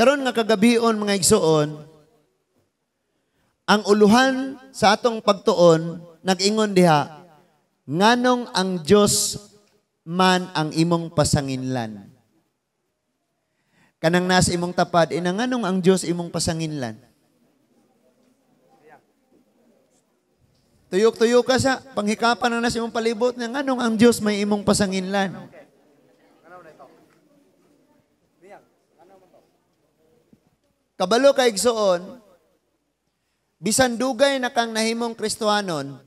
Karon nga kagabion mga igsoon, ang uluhan sa atong pagtuon nag-ingon diha, nganong ang Dios man ang imong pasanginlan. Kanang nas imong tapad, nganong ang Dios imong pasanginlan. Tuyok-tuyok ka sa panghikapan na nas imong palibot, nganong ang Dios may imong pasanginlan. Kabalo ka igsoon, bisan dugay na kang nahimong Kristohanon,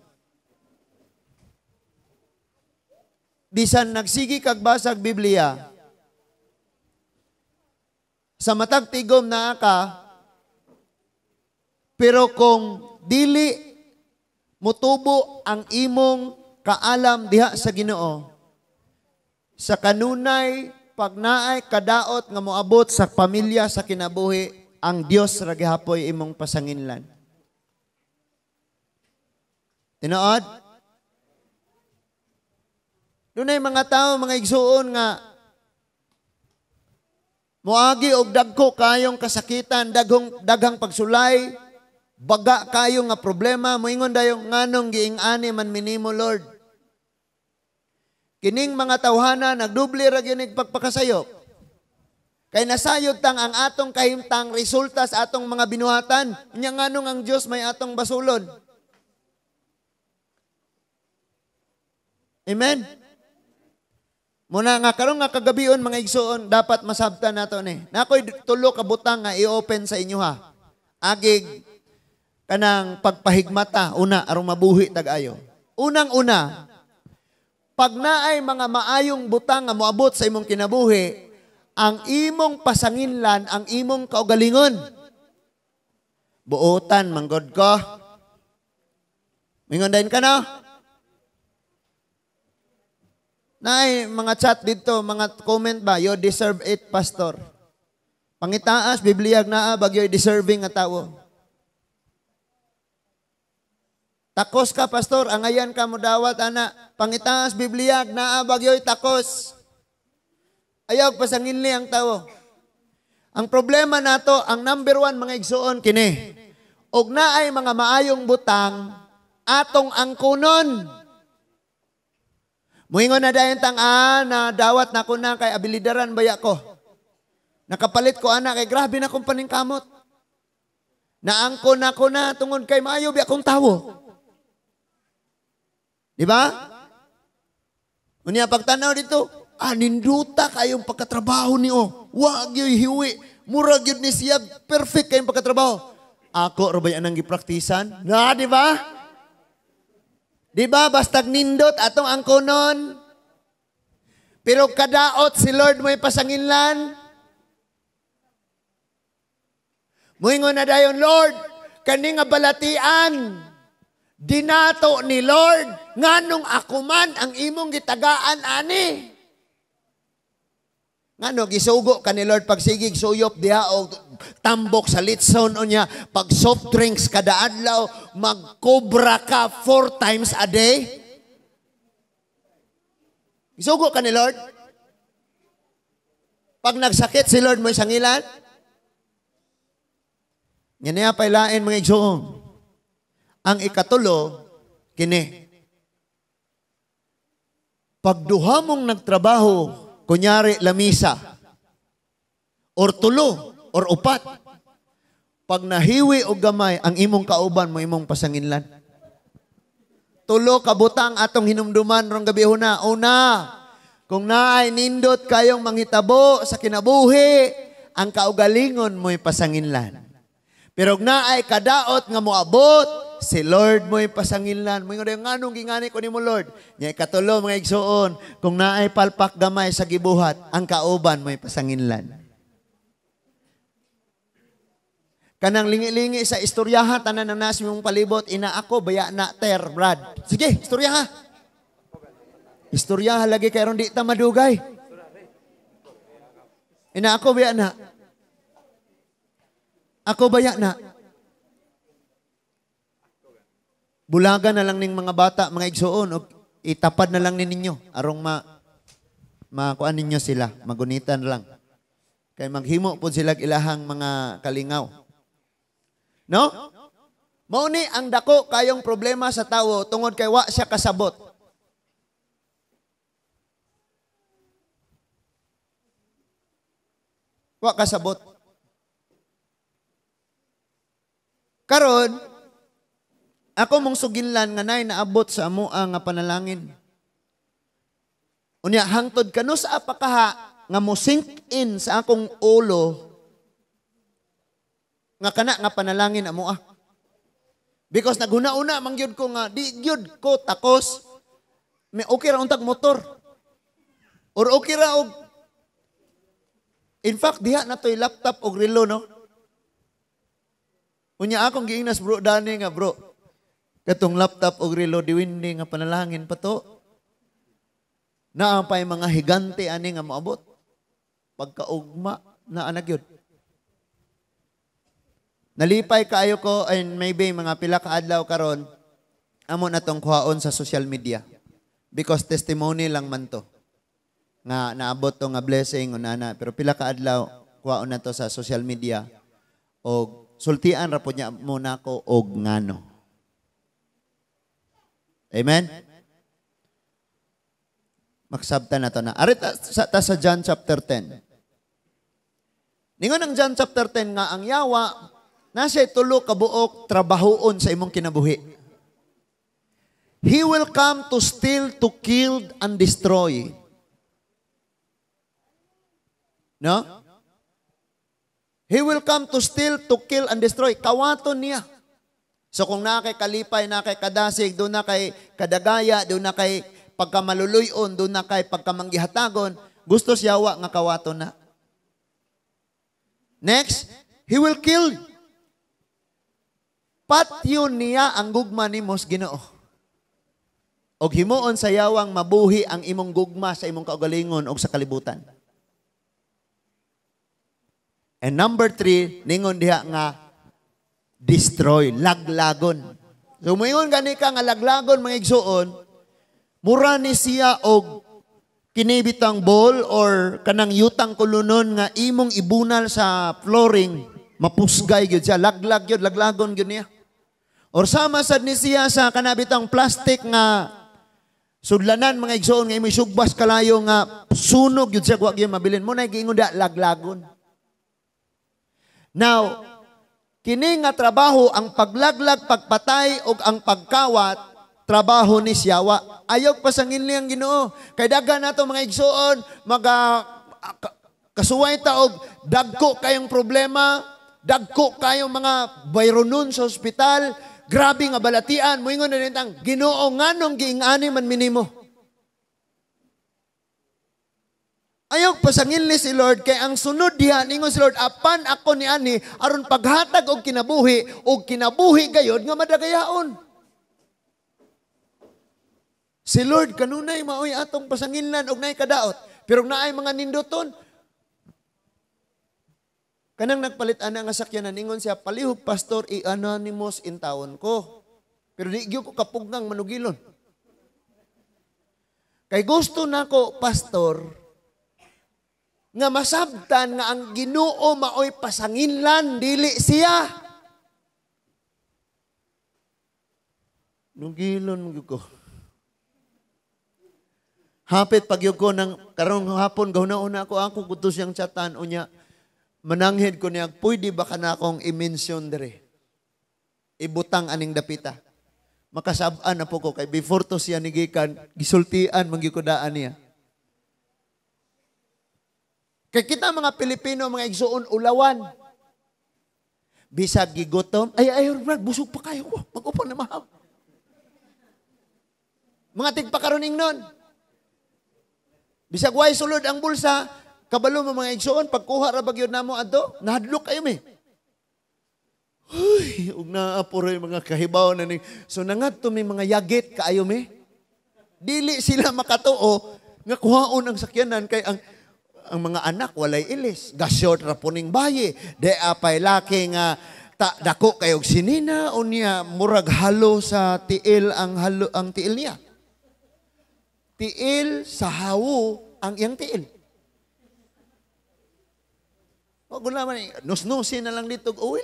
bisan nagsigi kag basag Biblia, sa matag tigom na ka, pero kung dili mutubo ang imong kaalam diha sa Ginoo, sa kanunay pagnaay kadaot nga moabot sa pamilya sa kinabuhi, ang Dios ra gihapoy imong pasanginlan. Tinuod? Dunay mga tao, mga igsuon nga moagi og dagko kayong kasakitan, daghang pagsulay, baga kayo nga problema, moingon dayong nganong giing-ani man minimo Lord. Kining mga tawhana nagdubli ra gyud pagpakasayop. Kay nasayod tang ang atong kahimtang resulta sa atong mga binuhatan, nya nganong ang Dios may atong basulon. Amen. Muna nga karon nga kagabion mga igsoon, dapat masabtan nato ni. Nakoy tulo ka butang nga i-open sa inyo ha. Agig kanang pagpahigmata una aron mabuhi tag-ayo. Unang-una, pag naay mga maayong butang nga moabot sa imong kinabuhi, ang imong pasanginlan, ang imong kaugalingon. Buotan manggod ko. Mingon dayon ka na? Naay mga chat dito, mga comment ba, you deserve it, pastor. Pangitaas, Bibliag naa, bagyo'y deserving nga tao. Takos ka, pastor, angayan ka mo dawat, ana. Pangitaas, Bibliag naa, bagyo'y takos. Ayaw pasanginli ang tao. Ang problema nato, ang number one, mga igsuon, kini. Og naay mga maayong butang, atong angkunon. Muingon na dayon tang na dawat na ko na kay abilidaran baya ko. Nakapalit ko ana kay grabe na kong paningkamot. Naangkon ako na tungod kay maayo bi akong tawo. Di ba? Unya pagtanaw dito, ninduta kayong pagkatrabaho niyo. Wa gyud hiwi, mura gyud ni siya perfect kayong pagkatrabaho. Ako ra baya nang gipraktisan? Na, di ba? Di ba, bastag nindot atong angkonon. Pero kadaot si Lord mo'y pasanginlan. Muingon na dayon, Lord, kani nga balatian, dinato ni Lord, nganong ako man ang imong gitagaan ani. Ngano, gisugo ka ni Lord pagsigig suyop diha o tambok sa litson o niya, pag soft drinks kada adlaw, magkobra ka 4 times a day? Gisugo ka ni Lord? Pag nagsakit si Lord mo'y sangilan? Yan niya pailain mga igsoon. Ang ikatulo, kini. Pagduha mong nagtrabaho, kunyari lamisa, or tulo, or upat, pag nahiwi o gamay, ang imong kauban mo imong pasanginlan. Tulo kabutang atong hinumduman rong gabi una. Una, kung naay nindot kayong manghitabo sa kinabuhi, ang kaugalingon mo'y pasanginlan. Pero naay kadaot nga moabot, si Lord mo'y pasanginlan. Mo nga nganong gingani ko nimo Lord. Nya ikatulo mga igsoon, kung naay palpak gamay sa gibuhat, ang kauban mo'y pasanginlan. Kanang lingi-lingi sa istoryaha, tanan na nas mong palibot, ina ako, baya na ter, Brad. Sige, istoryaha. Istoryaha lagi kay ron di ta madugay. Ina ako, baya na. Ako baya na. Bulaga na lang ning mga bata, mga igsoon, o itapad na lang ninyo, arong makuan ninyo sila, magunitan lang. Kay maghimo po sila ilahang mga kalingaw. No? Mao ni ang dako kayong problema sa tawo tungod kay wa siya kasabot. Wa kasabot. Karon, ako mong suginlan nga nay naabot sa amoa nga panalangin. Unya hangtod kano sa apakaha nga mo sink in sa akong ulo nga kana nga panalangin amoa. Because naghuna-una mangyud ko nga di gyud ko takos may okay ra untag motor. Or okay ra og in fact diha na toy laptop og relo no. Unya akong giingnas bro dani nga bro. Katong laptop og relo diwindi nga panalangin pa to. Naapay mga higante ani nga moabot. Pagkaugma na anak yun. Nalipay kaayo ko and maybe mga pila ka adlaw karon amo na tong kuhaon sa social media. Because testimony lang man to. Nga naabot to nga blessing unana pero pila ka adlaw kuhaon na to sa social media og sultian ra pud niya muna ko og ngano. Amen. Maksabta na to na. Arit sa John chapter 10. Ningon ang John chapter 10 nga ang yawa nasa tulo ka buok trabahoon sa imong kinabuhi. He will come to steal, to kill, and destroy. No? He will come to steal, to kill, and destroy. Kawaton niya. So kung na kay kalipay, na kay kadasig, doon na kay kadagaya, doon na kay pagkamaluluyon, doon na kay pagkamanggihatagon, gusto siya wa nga kawaton na. Next, he will kill. Patyon niya ang gugma ni Mos Ginoo. Og himuon sa yawang mabuhi ang imong gugma sa imong kaugalingon og sa kalibutan. And number 3, ningon diha nga destroy, laglagon. So moingon gani ka nga laglagon mga igsuon, mura ni siya og kinibitang ball or kanang yutang kulunon nga imong ibunal sa flooring, mapusgay gyud siya, laglag gyud, laglagon gyud niya. Or sama sad ni siya sa kanabitang plastic nga sudlanan mga igsoon nga imong sugbas kalayo nga sunog gyud siya wa gyud mabilin mo na giingon da laglagon. Now, kini nga trabaho ang paglaglag, pagpatay ug ang pagkawat trabaho ni siyawa. Ayaw pasangin niyang Ginoo. Kay daghan nato mga igsoon kasuway ta og dagko kayong problema, dagko kayong mga bayronon sa ospital, grabe nga balatian, moingon na nitang Ginoo nganong giingani man minimo. Ayaw pasangin ni si Lord kay ang sunod diha ningon si Lord apan ako ni ani aron paghatag og kinabuhi gayod nga madagayaon. Si Lord kanunay maoy atong pasanginlan og naay kadaot pero naay mga ninduton. Kanang nagpalit ana nga sakyanan ningon siya palihog pastor i-anonymous in town ko. Pero di gyud ko kapuggang manugilon. Kay gusto nako pastor nga masabtan nga ang Ginoo maoy pasanginlan dili siya. Nugilon gyud ko. Hapit pagyug ko ng karong hapon gahuna-una ako gusto siyang chatan unya mananghid ko niya pwede ba kana akong i-mention dire. Ibutang aning dapita. Makasab-an na po ko kay before to siya nigikan gisultian manggikudaan niya. Kay kita mga Pilipino, mga igsuon, ulawan. Bisag gigutom, ay, Brad, busog pa kayo ko. Mag-upang na mahal. Mga tigpakaroning nun. Bisag way sulod ang bulsa, kabalo mo mga igsuon, pagkuha ra bagyod namo adto, nahadlok kayo me. Uy, ug naapuroy mga kahibaw na ni. So nangadto may mga yagit kaayo me. Dili sila makatuo nga kuhaon ang sakyanan kay ang mga anak walay ilis, gasyot ra puning bayi, de apay laki nga dako kayog sinina unya murag halo sa tiil ang tiil niya. Tiil sa hawo ang iyang tiil. Huwag ko naman, nusnusin na lang dito oil.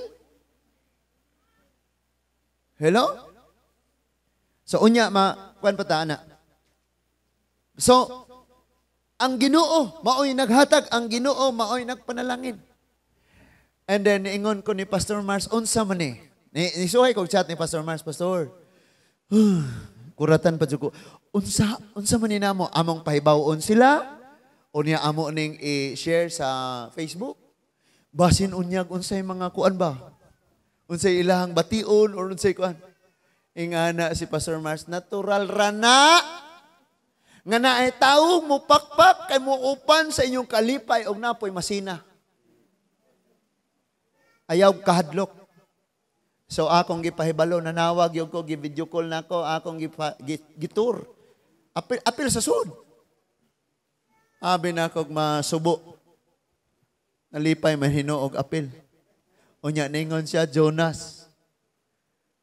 Hello? So, unya, kuwan pa ta, anak. So, ang Ginoo, maoy naghatag, ang Ginoo, maoy nagpanalangin. And then, niingon ko ni Pastor Mars, unsa man eh. Nisuhay ko chat ni Pastor Mars, Pastor, kuratan pa ko, unsa man na mo, among pahibawon sila, o niya amo ning i-share sa Facebook, basin unyag, unsay mga kuan ba? Unsay ilahang bation, or unsay kuan? Ingana si Pastor Mars, natural rana, nga na ay tao mo pakpak, kay mo upan sa inyong kalipay, o napoy masina. Ayaw kahadlok. So akong gipahibalo, nanawag yung ko, gi-video call na ko, akong gitur. Apil sa sud. Abi na kog masubo. Nalipay man hinuog apil. Unya ningon siya, Jonas.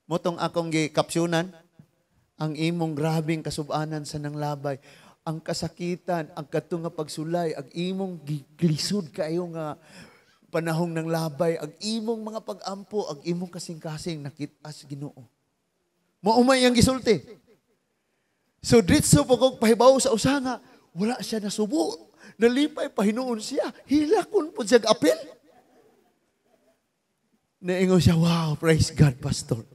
Motong akong gikapsyunan, ang imong grabing kasubanan sa nanglabay, ang kasakitan, ang katunga pagsulay, ang imong glisod kayo nga panahong ng labay, ang imong mga pag-ampo, ang imong kasing-kasing nakitas Ginoo. Maumay ang gisulti. So ditso po kong pahibaw sa usanga, wala siya nasubo. Nalipay, pahinuon siya. Hilakon po siya apel. Naingon siya, wow, praise God, Pastor.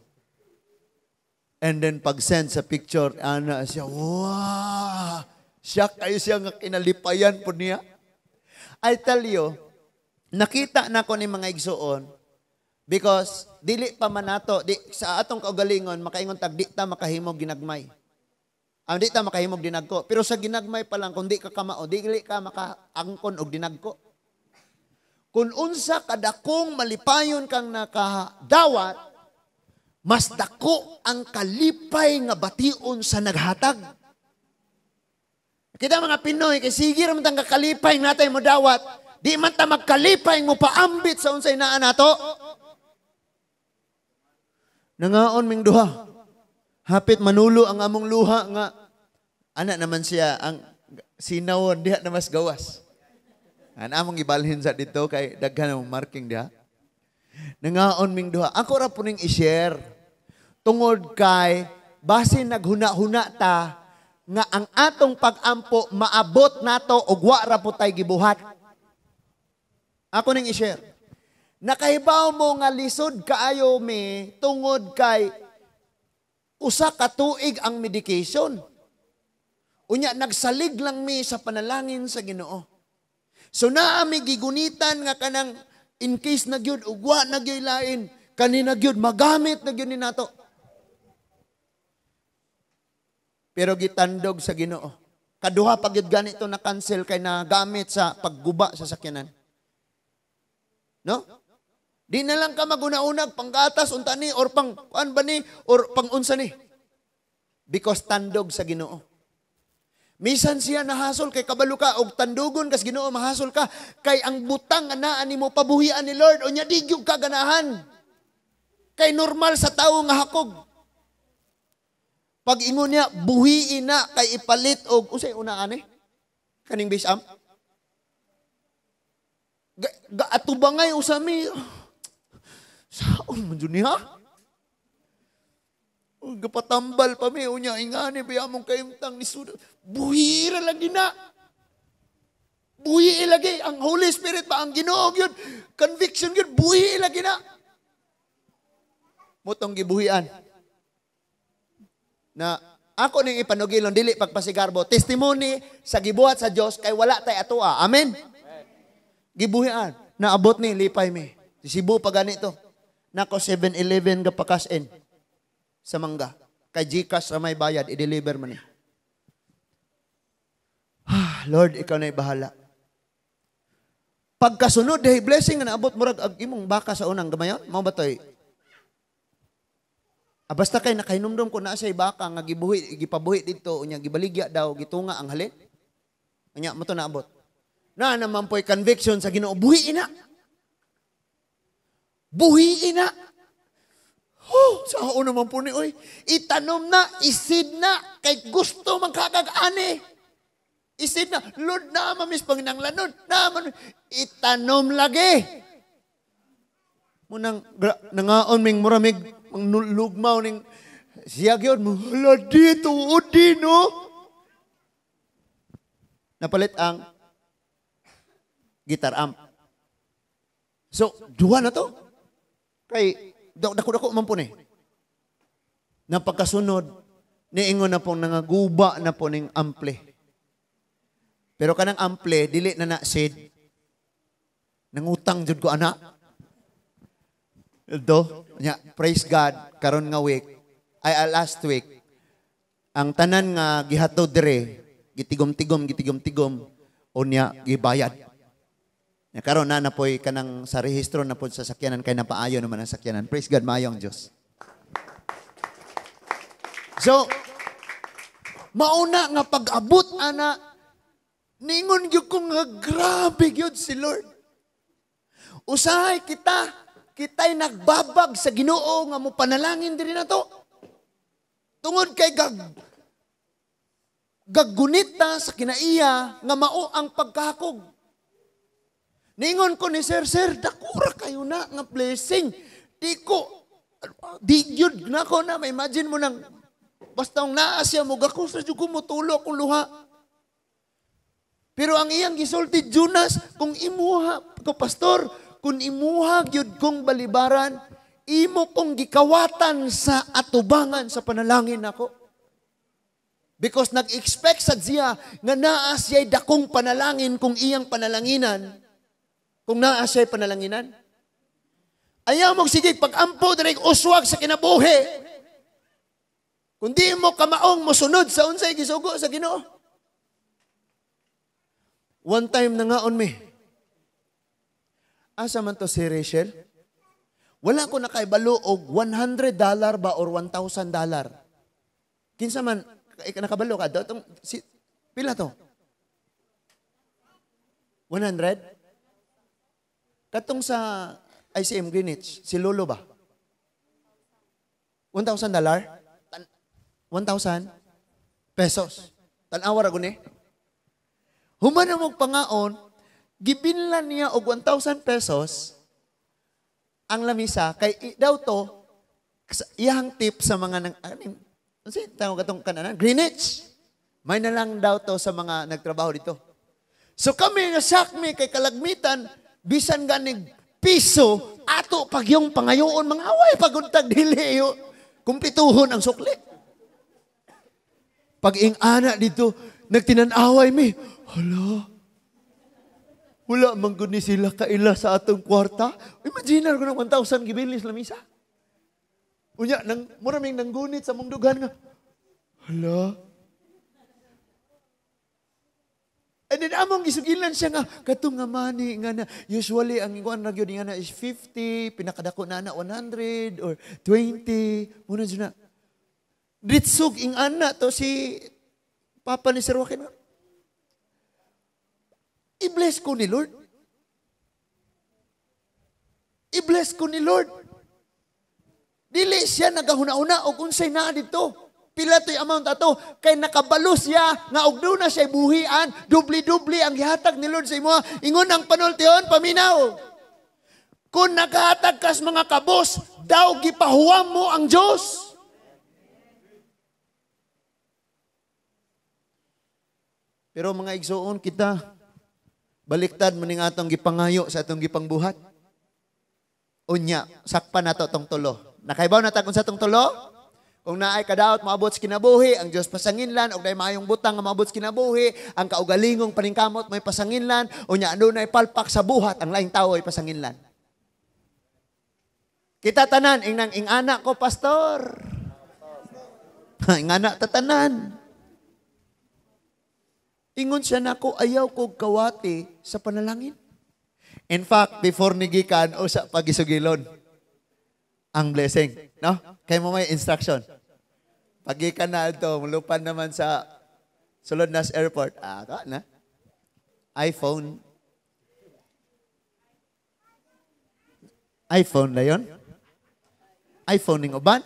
And then pag-send sa picture, ana siya, wow, siya kayo siya nga kinalipayan po niya. I tell you, nakita na ko ni mga igsuon because dili pa man nato sa atong kaugalingon makaingon tag di ta makahimog ginagmay. Di ta makahimog dinagko, pero sa ginagmay pa lang kung di ka kamao, dili ka makaangkon og dinagko. Kung unsa kadakong malipayon kang nakadawat, mas dako ang kalipay nga bation sa naghatag. Kita mga Pinoy kay sige ra man tang kalipay natay mo dawat. Di man ta magkalipay mo paambit sa unsay naa nato. Nangaon ming duha. Hapit manulo ang among luha nga ana naman siya ang sinawon diha na mas gawas. An among gibalhin sa dito kay daghan ang marking diha. Nangaon ming duha. Ako ra puning i-share tungod kay basin naghuna-huna ta nga ang atong pag-ampo maabot nato og wa ra putay gibuhat. Ako ning i-share. Nakahibaw mo nga lisod kaayo mi tungod kay usa ka tuig ang medication. Unya nagsalig lang mi sa panalangin sa Ginoo. So naa mi gigunitan nga kanang in case na gyud ugwa na gyud lain kanina gyud magamit na gyud ni nato. Pero gitandog sa Ginoo. Kaduha pa gyud ganito na cancel kay nagamit sa pagguba sa sakyanan. No? Di na lang ka maguna-unag panggatas unta ni or pang kuan ba ni or pang-unsa ni. Because tandog sa Ginoo. Misan siya nahasol kay kabalo ka og tandugon kas Ginoo mahasol ka kay ang butang nga naa nimo pabuhian ni Lord unya di gyud ka ganahan. Kay normal sa tawo nga hakog. Pag ingon niya buhiin na kay ipalit og unsay una ani? Kaning bisam? Atubangay usami. Saon man jud niya? Gapatambal pa mi unya ingani biya mong kayumtang ni sud. Buhira lagi na. Buhi lagi ang Holy Spirit pa ang Ginoo gyud. Conviction gyud buhi lagi na. Motong gibuhian. Na ako ning ipanugilon dili pagpasigarbo. Testimony sa gibuhat sa Dios kay wala tay atoa. Amen. Gibuhian. Naabot ni lipay mi. Sibu pa ganito. Nako 7-Eleven ga pakasin sa mangga. Kay GCash ra may bayad, i-deliver man ni. Lord, ikaw na bahala. Pagkasunod, dahil blessing na naabot murag ag imong baka sa unang gamayon, mao ba toy? Basta kay nakahinumdum ko na sa baka nga gipabuhi dito, unya gibaligya daw, gitunga ang halin. Unya mo to naabot. Na naman po'y conviction sa Ginoo, buhiin na. Buhiin na. Sa ako naman po ni, oy, itanom na, isid na, kay gusto magkakag-ani. Isin na, Lord, naman mis panginanglanon, naman, itanom lagi. Munang, nangaon ming muramig, ang lugmaw ning, siya gyud mo, hala dito, udi, no? Napalit ang guitar amp. So, duwa na to. Kay, dako-dako man po ni. Napagkasunod, niingon na pong nangaguba na po ning ample. Pero kanang ample, dili na na-sid. Nangutang jud ko anak. Do, praise God, karon nga week, last week, ang tanan nga gihatod dire, gitigom-tigom, unya gibayad. Karon na napoy kanang sa rehistro na po sa sakyanan kay napaayo naman ang sakyanan. Praise God, maayong Diyos. So, mauna nga pag-abot ana, ningon gyud ko nga grabe gyud si Lord. Usahay kita'y nagbabag sa Ginoo nga mo panalangin diri na to. Tungod kay gaggunita sa kinaiya nga mao ang pagkakog. Ningon ko ni Sir, dakura kayo na nga blessing. Di yun na ko na, imagine mo nang, basta ang naasya mo, gako sa ko mutulo akong luha. Pero ang iyang gisulti, Jonas, kung imuha, ko pastor, kung imuha gyud kong balibaran, imo kong gikawatan sa atubangan sa panalangin nako. Because nag-expect sa siya nga naa siya'y dakong panalangin kung iyang panalanginan. Kung naa siya'y panalanginan. Ayaw mo sige, pag-ampo direk uswag sa kinabuhi. Kung di mo kamaong mosunod sa unsay gisugo sa Ginoo. One time na nga on me. Asa man to si Rachel? Wala ko nakaibalo og $100 ba or $1,000. Kinsa man, nakabalo ka? Pila to? 100? Katong sa ICM Greenwich, si Lolo ba? $1,000? 1,000 pesos. Tanawa ra guni. Human mo pangaon, gibinlan niya og 1,000 pesos ang lamisa kay daw to iyang tip sa mga tawag katong kananan Greenwich. May na lang daw to sa mga nagtrabaho dito. So kami nga sakmi kay kalagmitan bisan ganing piso ato pag yung pangayoon mga away paguntag dili yo kumpletuhon ang sukli. Pag ing ana dito nagtinan-away mi. Hala. Wala man gud ni sila kaila sa atong kwarta. Imagine ko ng 1,000 gibilis lamisa. Unya nang muraming nanggunit sa mong dugan nga. Hala. And then among gisugilan siya nga katong nga money nga na usually ang iguan ra gyud nga na is 50, pinakadako na 100 or 20. Muna jud na. Ditsog ing ana to si Papa ni Sir Joaquin. I-bless ko ni Lord. I-bless ko ni Lord. Dili siya nagahuna-una o unsay naa dito. Pila to'y amount ato. Kay nakabalo siya nga og doon na siya buhian. Dubli-dubli ang gihatag ni Lord sa imo. Ingon ang panultihon, paminaw. Kung naghatag kas mga kabos, daw gipahuwam mo ang Diyos. Pero mga igsoon kita, baliktad mo ning atong gipangayo sa atong gipangbuhat. Unya, sakpan nato tong tulo. Nakaibaw na ta kung sa tong tulo? Kung naay kadaot maabot sa kinabuhi, ang Dios pasanginlan, og nay maayong butang nga maabot sa kinabuhi, ang kaugalingong paningkamot may pasanginlan, unya adunay palpak sa buhat, ang laing tawo ay pasanginlan. Kita tanan ing anak ko pastor. Ing anak tatanan. Ingon siya nako ayaw kog kawati sa panalangin. In fact, before nigikan o sa pagisugilon, ang blessing, no? Kay mo may instruction. Pagikan na ito, mulupan naman sa sulod na airport. Na? iPhone na yun? iPhone ning uban?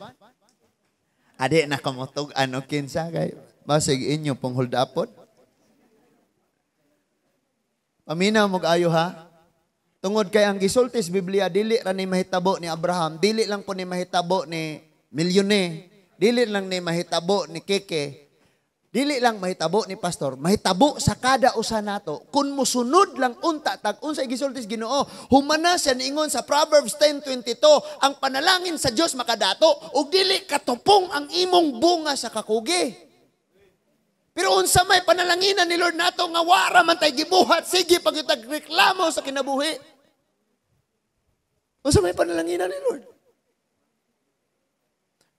Adi na kamotog ano kinsa kay basig inyo pong hold upon. Paminaw mo ayo ha. Tungod kay ang gisulti sa Biblia, dili ra ni mahitabo ni Abraham, dili lang po ni mahitabo ni Milyone, dili lang ni mahitabo ni Keke, dili lang mahitabo ni pastor, mahitabo sa kada usa nato. Kun mosunod lang unta tag unsay gisulti sa Ginoo, humana siya niingon sa Proverbs 10:22, ang panalangin sa Dios makadato ug dili katupong ang imong bunga sa kakugi. Pero unsa may panalanginan ni Lord nato nga wara man tay gibuhat, sige pagitag reklamo sa kinabuhi. Unsa may panalanginan ni Lord?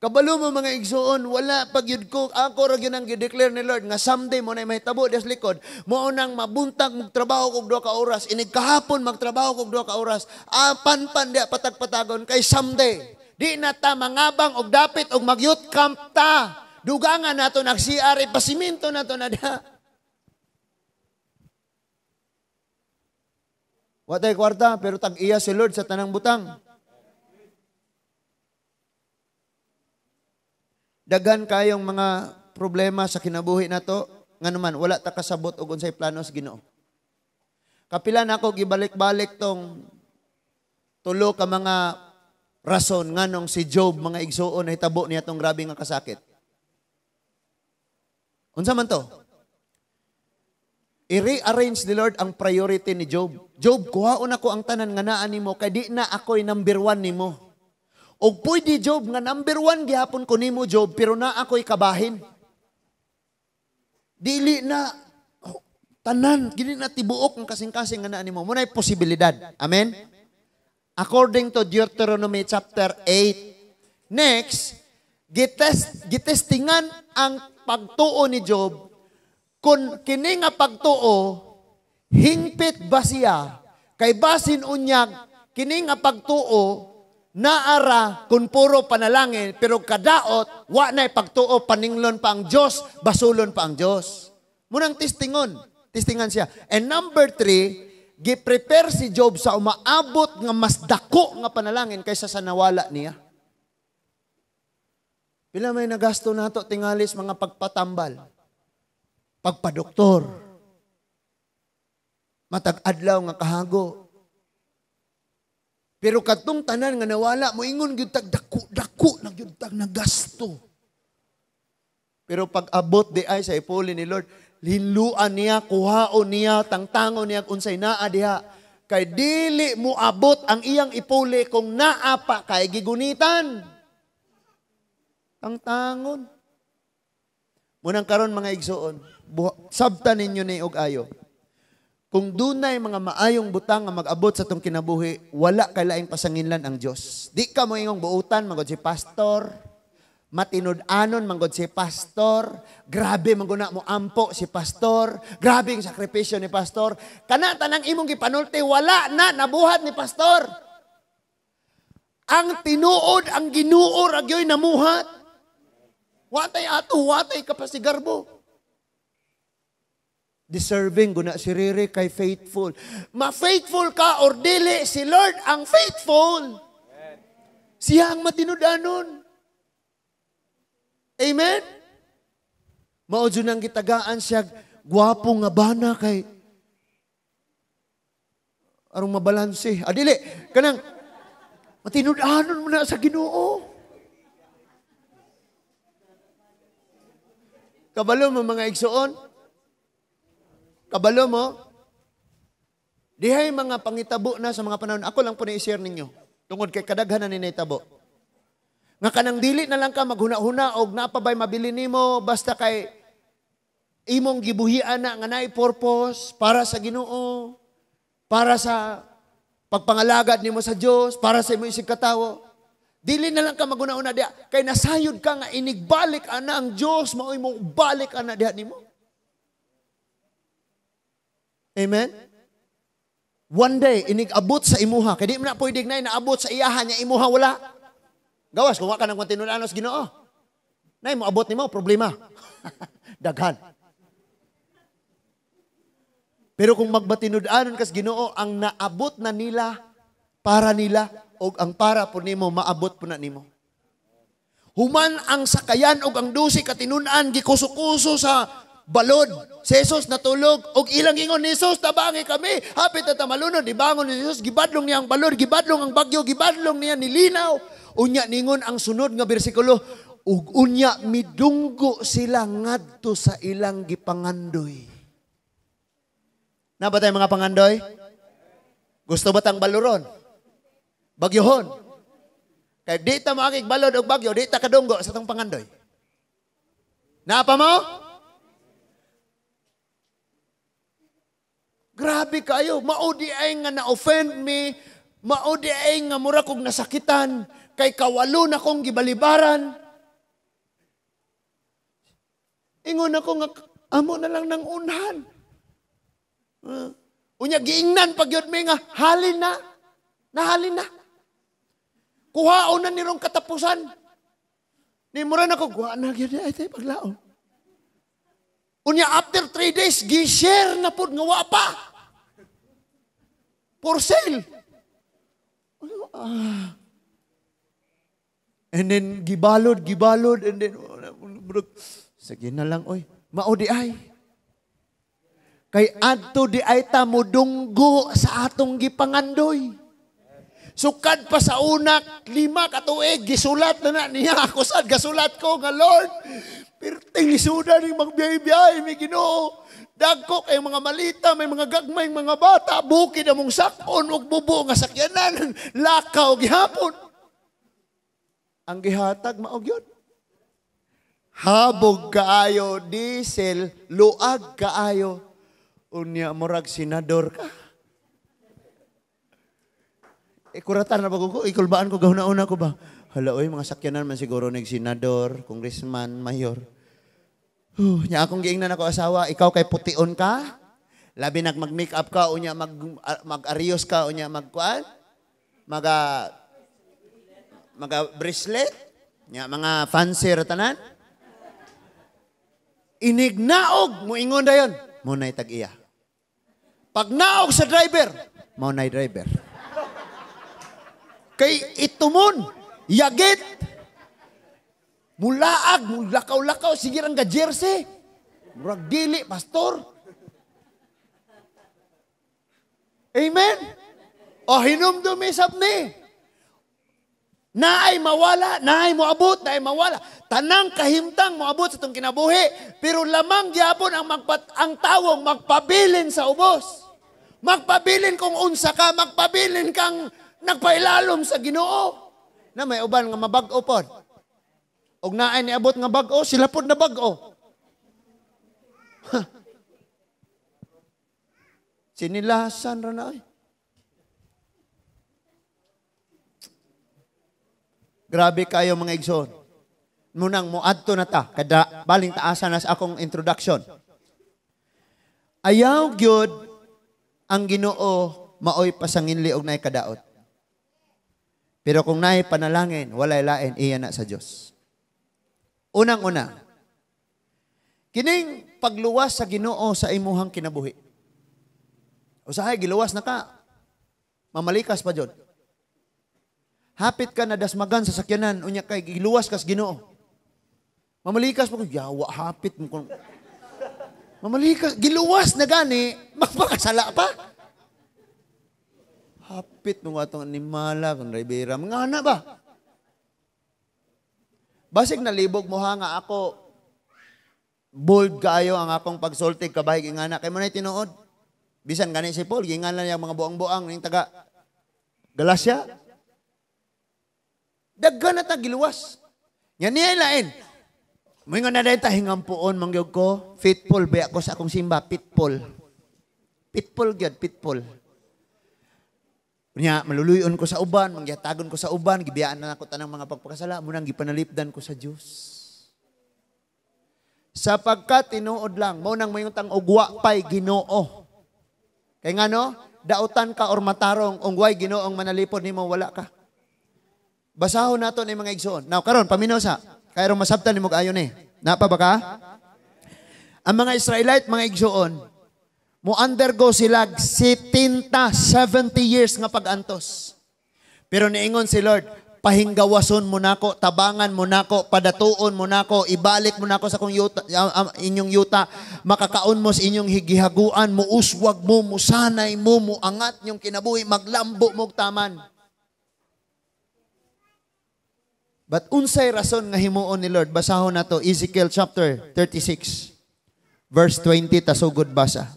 Kabalo mo mga igsoon, wala pag yun ko, ako ra gyud ang gi-declare ni Lord nga someday mo na mahitabo des likod, mo nang mabuntag magtrabaho kog 2 ka oras, inig kahapon magtrabaho kog 2 ka oras, panpan dia patag-patagon kay someday. Di na ta mangabang og dapit og mag-youth camp ta. Dugangan nato nag-CR, pasiminto nato na da. Watay kwarta, pero tag-iya si Lord sa tanang butang. Daghan kayong mga problema sa kinabuhi nato, nga naman, wala ta kasabot og unsay plano sa Ginoo. Kapila na ako gibalik-balik tong tulo ka mga rason nganong si Job, mga igsuon, nahitabo niya tong grabe nga kasakit. Unsa man to? I-rearrange ni Lord ang priority ni Job. Job, kuhaon ako ang tanan nga naa nimo kay di na ako'y number 1 nimo. Og pwede Job nga number 1 gihapon ko nimo Job pero na ako'y kabahin. Dili na tanan gini na tibuok ang kasing-kasing nga naa nimo. Munay posibilidad. Amen. According to Deuteronomy chapter 8. Next, gitestingan ang pagtuo ni Job, kung kini nga pagtuo, hingpit ba siya, kay basin unyag, kini nga pagtuo, naara kung puro panalangin, pero kadaot, wa na'y pagtuo, paninglon pa ang Diyos, basulon pa ang Diyos. Munang testingan siya. And number 3, giprepare si Job sa umaabot nga mas dako nga panalangin kaysa sa nawala niya. Pila may nagasto nato tingalis mga pagpatambal, pagpadoktor, matag-adlaw nga kahago. Pero katong tanan nga nawala, moingon gyud tag dako na gyud tag nagasto. Pero pag abot di ay sa ipuli ni Lord, linluan niya, kuhaon niya, tangtangon niya unsay naa diha. Kay dili mo abot ang iyang ipuli kung naa pa kay gigunitan. Tangtangon. Munang karon mga igsoon, sabtan ninyo ni og ayo. Kung dunay mga maayong butang nga mag-abot sa tong kinabuhi, wala kay laing pasanginlan ang Dios. Di ka mo ingong buutan magod si pastor, matinud-anon manggod si pastor, grabe mangguna mo ampo si pastor, grabe ang sakripisyo ni pastor, kana tanang imong gipanulti wala na nabuhat ni pastor. Ang tinuod, ang Ginoo ra gyoy namuhat. Watay ato, watay kapasigarbo. Deserving guna si Riri kay faithful. Ma-faithful ka or dili, si Lord ang faithful. Siya ang matinud-anon. Amen? Maudyo nang gitagaan siya, gwapo nga bana kay arong mabalanse. Dili, kanang matinud-anon mo na sa Ginoo. Kabalo mo mga igsoon? Kabalo mo? Dihay mga pangitabo na sa mga panahon. Ako lang po na-i-share ninyo. Tungod kay kadaghanan ni naitabo. Nga kanang dili na lang ka maghuna-huna og napabay mabili nimo basta kay imong gibuhian na nga naay purpose para sa Ginoo, para sa pagpangalagad nimo sa Dios, para sa imong isig katawo. Dili na lang ka maguna-una diha kay nasayod ka nga inigbalik ana ang Dios mao imong balik ana diha nimo. Amen. One day inig-abot sa imuha kay di man na pwede na naabot sa iyahan nya imuha wala. Gawas kung wa ka nang tinud-anos Ginoo. Nay mo abot nimo problema. Daghan. Pero kung magbatinud-anon kas Ginoo ang naabot na nila para nila og ang para po nimo maabot po na nimo. Human ang sakayan og ang dusi katinun-an gikuso-kuso sa balod. Si Jesus natulog, og ilang ingon ni Jesus, tabangi kami. Hapit na tamalunod, ibangon ni Jesus, gibadlong niya ang balod, gibadlong ang bagyo, gibadlong niya nilinaw. Unya ningon ang sunod nga bersikulo, ug unya midunggo sila ngadto sa ilang gipangandoy. Na ba tayo mga pangandoy? Gusto ba tang baluron? Bagyohon? Kaya di ta makikig balod og bagyo, di ta kadunggo sa tong pangandoy. Napa mo? Grabe kayo, maudi ay nga na-offend me, maudi ay nga mura kong nasakitan, kay kawalo na kong gibalibaran. Ingon ako nga, amo na lang ng unhan. Unya, giingnan pag yun may nga, halin na, nahalin na. Kuhaon na nirong katapusan. Ni mura na ko, guha na, ay tayo paglaon. Unya, after 3 days, gi-share na po, nga wapa. For sale. And then, gibalod, and then, sige na lang, oy, maudi ay. Kay adto di ay ta modunggo sa atong gipangandoy. Sukad pa sa unak, 5 ka tuig, gisulat na niya. Ako sad, gasulat ko nga, Lord, perting isuda ning magbiyay-biyay, may Ginoo. Dagko kay mga malita, may mga gagmay, mga bata, bukid among sakon, ug bubo nga sakyanan, lakaw gihapon. Ang gihatag, maog yun. Habog kaayo, diesel, luag kaayo, unya murag senador ka. Kuratan na ba ko? Ikulbaan ko, gahuna-una ko ba? Hala, oy, mga sakyanan man siguro ng senador, congressman, mayor. Nya akong giingnan ako asawa, ikaw kay pution ka, labi mag-make up ka, unya mag-arios ka, unya magkuan, bracelet, nya mga fancy ratanan. Inignaog, muingon dayon, munay tag-iya. Pag naog sa driver, munay driver. Kay itumon, yagit, mulaag, mulakaw-lakaw, sige rang ka-jersey. Murag dili, pastor. Amen? O hinumdumi sabni. Naay mawala, naay moabot, naay mawala. Tanang kahimtang moabot sa itong kinabuhi. Pero lamang gyapon ang tawong magpabilin sa ubos. Magpabilin kung unsa ka, magpabilin kang nagpailalom sa Ginoo. Na may uban nga mabag-o pod. Og naay niabot nga bag-o, sila pod na bag-o. Sinilasan ra na ay. Grabe kayo mga igsoon. Munang muadto na ta, kada baling taasan nas akong introduction. Ayaw gyud ang Ginoo maoy pasanginli og naay kadaot. Pero kung naay panalangin, walay lain iya na sa Dios. Unang-una, kining pagluwas sa Ginoo sa imuhang kinabuhi. Usahay, giluwas na ka. Mamalikas pa jud. Hapit ka na dasmagan sa sakyanan, unya kay giluwas ka sa Ginoo. Mamalikas pa ko, yawa, hapit mo. Mamalikas, giluwas na gani, magpakasala pa. Hapit mo nga itong animala, kung Ribera, mga anak ba? Basig nalibog mo ha nga ako, bold kaayo ang akong pagsultig kabahig ingana. Kaya mo na tinuod. Bisan gani si Paul, ingana niya mga buang-buang ng taga Galacia. Daggan na ta giluwas. Yan niya ilain. Moingon na dahil tahingampuon mangyog ko, fitful ba ako sa akong simba, pitful. Pitful gyud, pitful. Nya maluluyon ko sa uban, mangyatagon ko sa uban, gibiyaan na ako tanang mga pagpakasala, munang gipanalipdan ko sa Dios. Sapagkat tinuod lang, mo nang mayutang ugwa pay Ginoo. Kay ngano, dautan ka or matarong ungway Ginoong manalipod nimo wala ka. Basahon nato ni mga igsoon. Now karon paminaw sa kay ro masabtan nimo ayon ni. Napa ba ka? Ang mga Israelite, mga igsoon, mo-undergo sila 70 years nga pag-antos. Pero niingon si Lord, pahinggawason mo nako, tabangan mo nako, padatuon mo nako, ibalik mo nako sa kong yuta, inyong yuta, makakaon mo sa inyong higihaguan, muuswag mo, musanay mo, muangat yung kinabuhi, maglambo mo taman. But unsay rason nga himuon ni Lord? Basahon na to, Ezekiel chapter 36, verse 20, tasugod basa.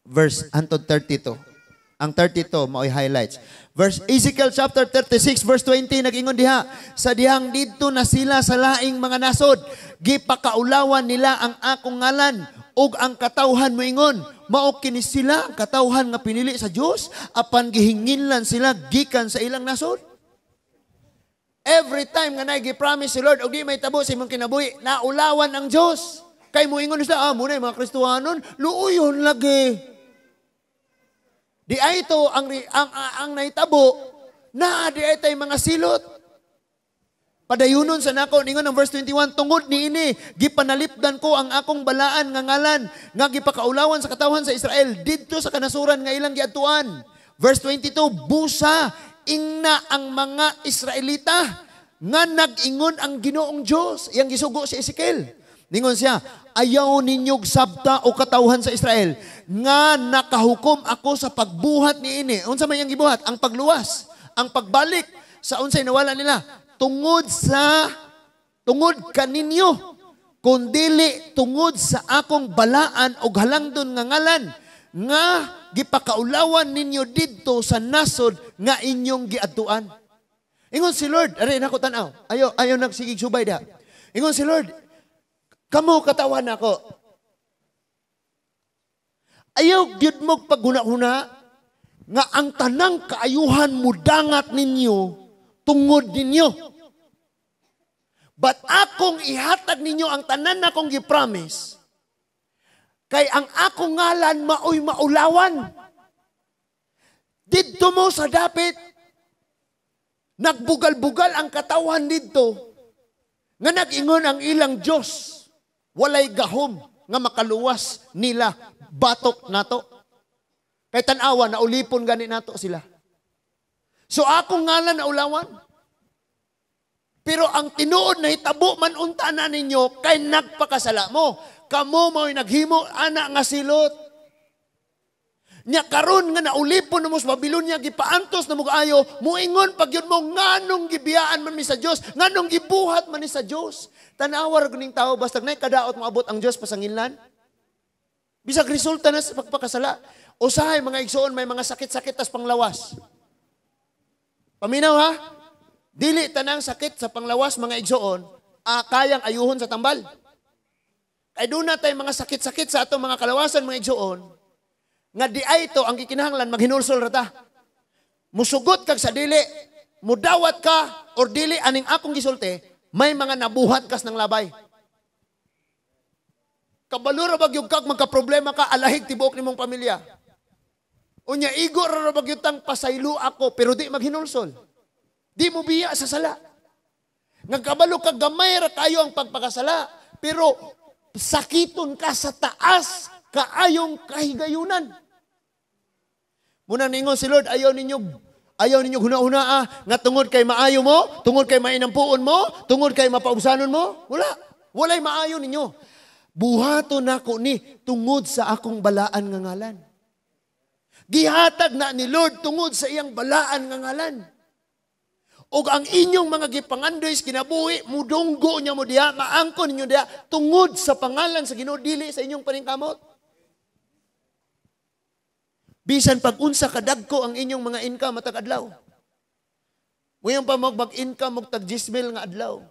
Verse hantod 32. Ang 32, mao'y highlights. Ezekiel chapter 36, verse 20, nag-ingon diha, sa dihang didto na sila sa laing mga nasod, gipakaulawan nila ang akong ngalan, ug ang katawhan mo ingon, mao kini sila ang katawhan nga pinili sa Dios, apan gihinginlan sila gikan sa ilang nasod. Every time nga nagi-promise si Lord, og di may tabo sa imong kinabuhi, naulawan ang Dios. Kay mo ingon sila, muna yung mga Kristohanon, luuyon lagi. Di ay ito, ang naitabo, na di ay tayo mga silot. Padayunon sa nako, ningon ng verse 21, tungod ni ini, gipanalipdan ko ang akong balaan nga ngalan, nga gipakaulawan sa katawhan sa Israel, didto sa kanasuran nga ilang giadtuan. Verse 22, busa, ingna ang mga Israelita, nga nag-ingon ang Ginoong Diyos, yang gisugo si Ezekiel. Ningon siya, ayaw ninyog sabta o katawhan sa Israel, nga nakahukom ako sa pagbuhat ni ini. Unsa man yang gibuhat? Ang pagluwas, ang pagbalik sa unsay nawala nila. Tungod kaninyo, kundili tungod sa akong balaan o halangdon nga ngalan, nga gipakaulawan ninyo didto sa nasod nga inyong giadtuan. Ingon si Lord, aray nako tanaw, ayaw nagsigig subay da. Ingon si Lord, kamo katawan ako. Ayaw gyud mo paghuna-huna nga ang tanang kaayuhan mo dangat ninyo tungod ninyo. But akong ihatag ninyo ang tanan na akong gipromise. Kay ang akong ngalan maoy maulawan. Didto mo sa dapit, nagbugal-bugal ang katawan didto, nga nag-ingon ang ilang Diyos. Walay gahom nga makaluwas nila batok nato. Kay tanawa na ulipon gani nato sila. So akong ngalan na ulawan. Pero ang tinuod na hitabo man unta na ninyo kay nagpakasala mo. Kamo mao'y naghimo ana nga silot. Nya karon nga naulipon na mo sa Babylonia, gipaantos na mo kaayo, muingon pag yun mo, nganong gibiyaan man mi sa Diyos, nganong gibuhat man ni sa Diyos. Tanawar kuning tao, basta na kadaot mo abot ang Diyos pasanginlan. Bisag resulta na sa pagpakasala. Usahay mga igsoon, may mga sakit-sakit tas panglawas. Paminaw ha? Dili tanang sakit sa panglawas mga igsoon, kayang ayuhon sa tambal. Kay doon na tayo mga sakit-sakit sa atong mga kalawasan mga igsoon, nga di ay ito ang kikinahanglan maghinulsol rata. Musugot kag sa dili, mudawat ka or dili aning akong gisulti, may mga nabuhat kas ng labay. Kabalura bagyog kag magka-problema ka, alahig tibuok nimong pamilya. Unya igo ra bagyog tang pasaylo ako pero di maghinulsol. Di mo biya sa sala. Nagkabalo kag gamay ra kayo ang pagpakasala, pero sakiton ka sa taas kaayong kahigayunan. Muna ningon si Lord, ayaw ninyo huna-hunaa nga tungod kay maayo mo, tungod kay mainampuon mo, tungod kay mapaubsanon mo. Walay maayo ninyo. Buhaton nako ni tungod sa akong balaan nga ngalan. Gihatag na ni Lord tungod sa iyang balaan nga ngalan. Og ang inyong mga gipangandoy kinabuhi, mudunggo niya mo diha, maangkon ninyo diha, tungod sa pangalan sa Ginoo, dili sa inyong paningkamot. Bisan pag-unsa kadagko ang inyong mga income matag adlaw. Ngayon pa mag-income tag 10,000 nga adlaw.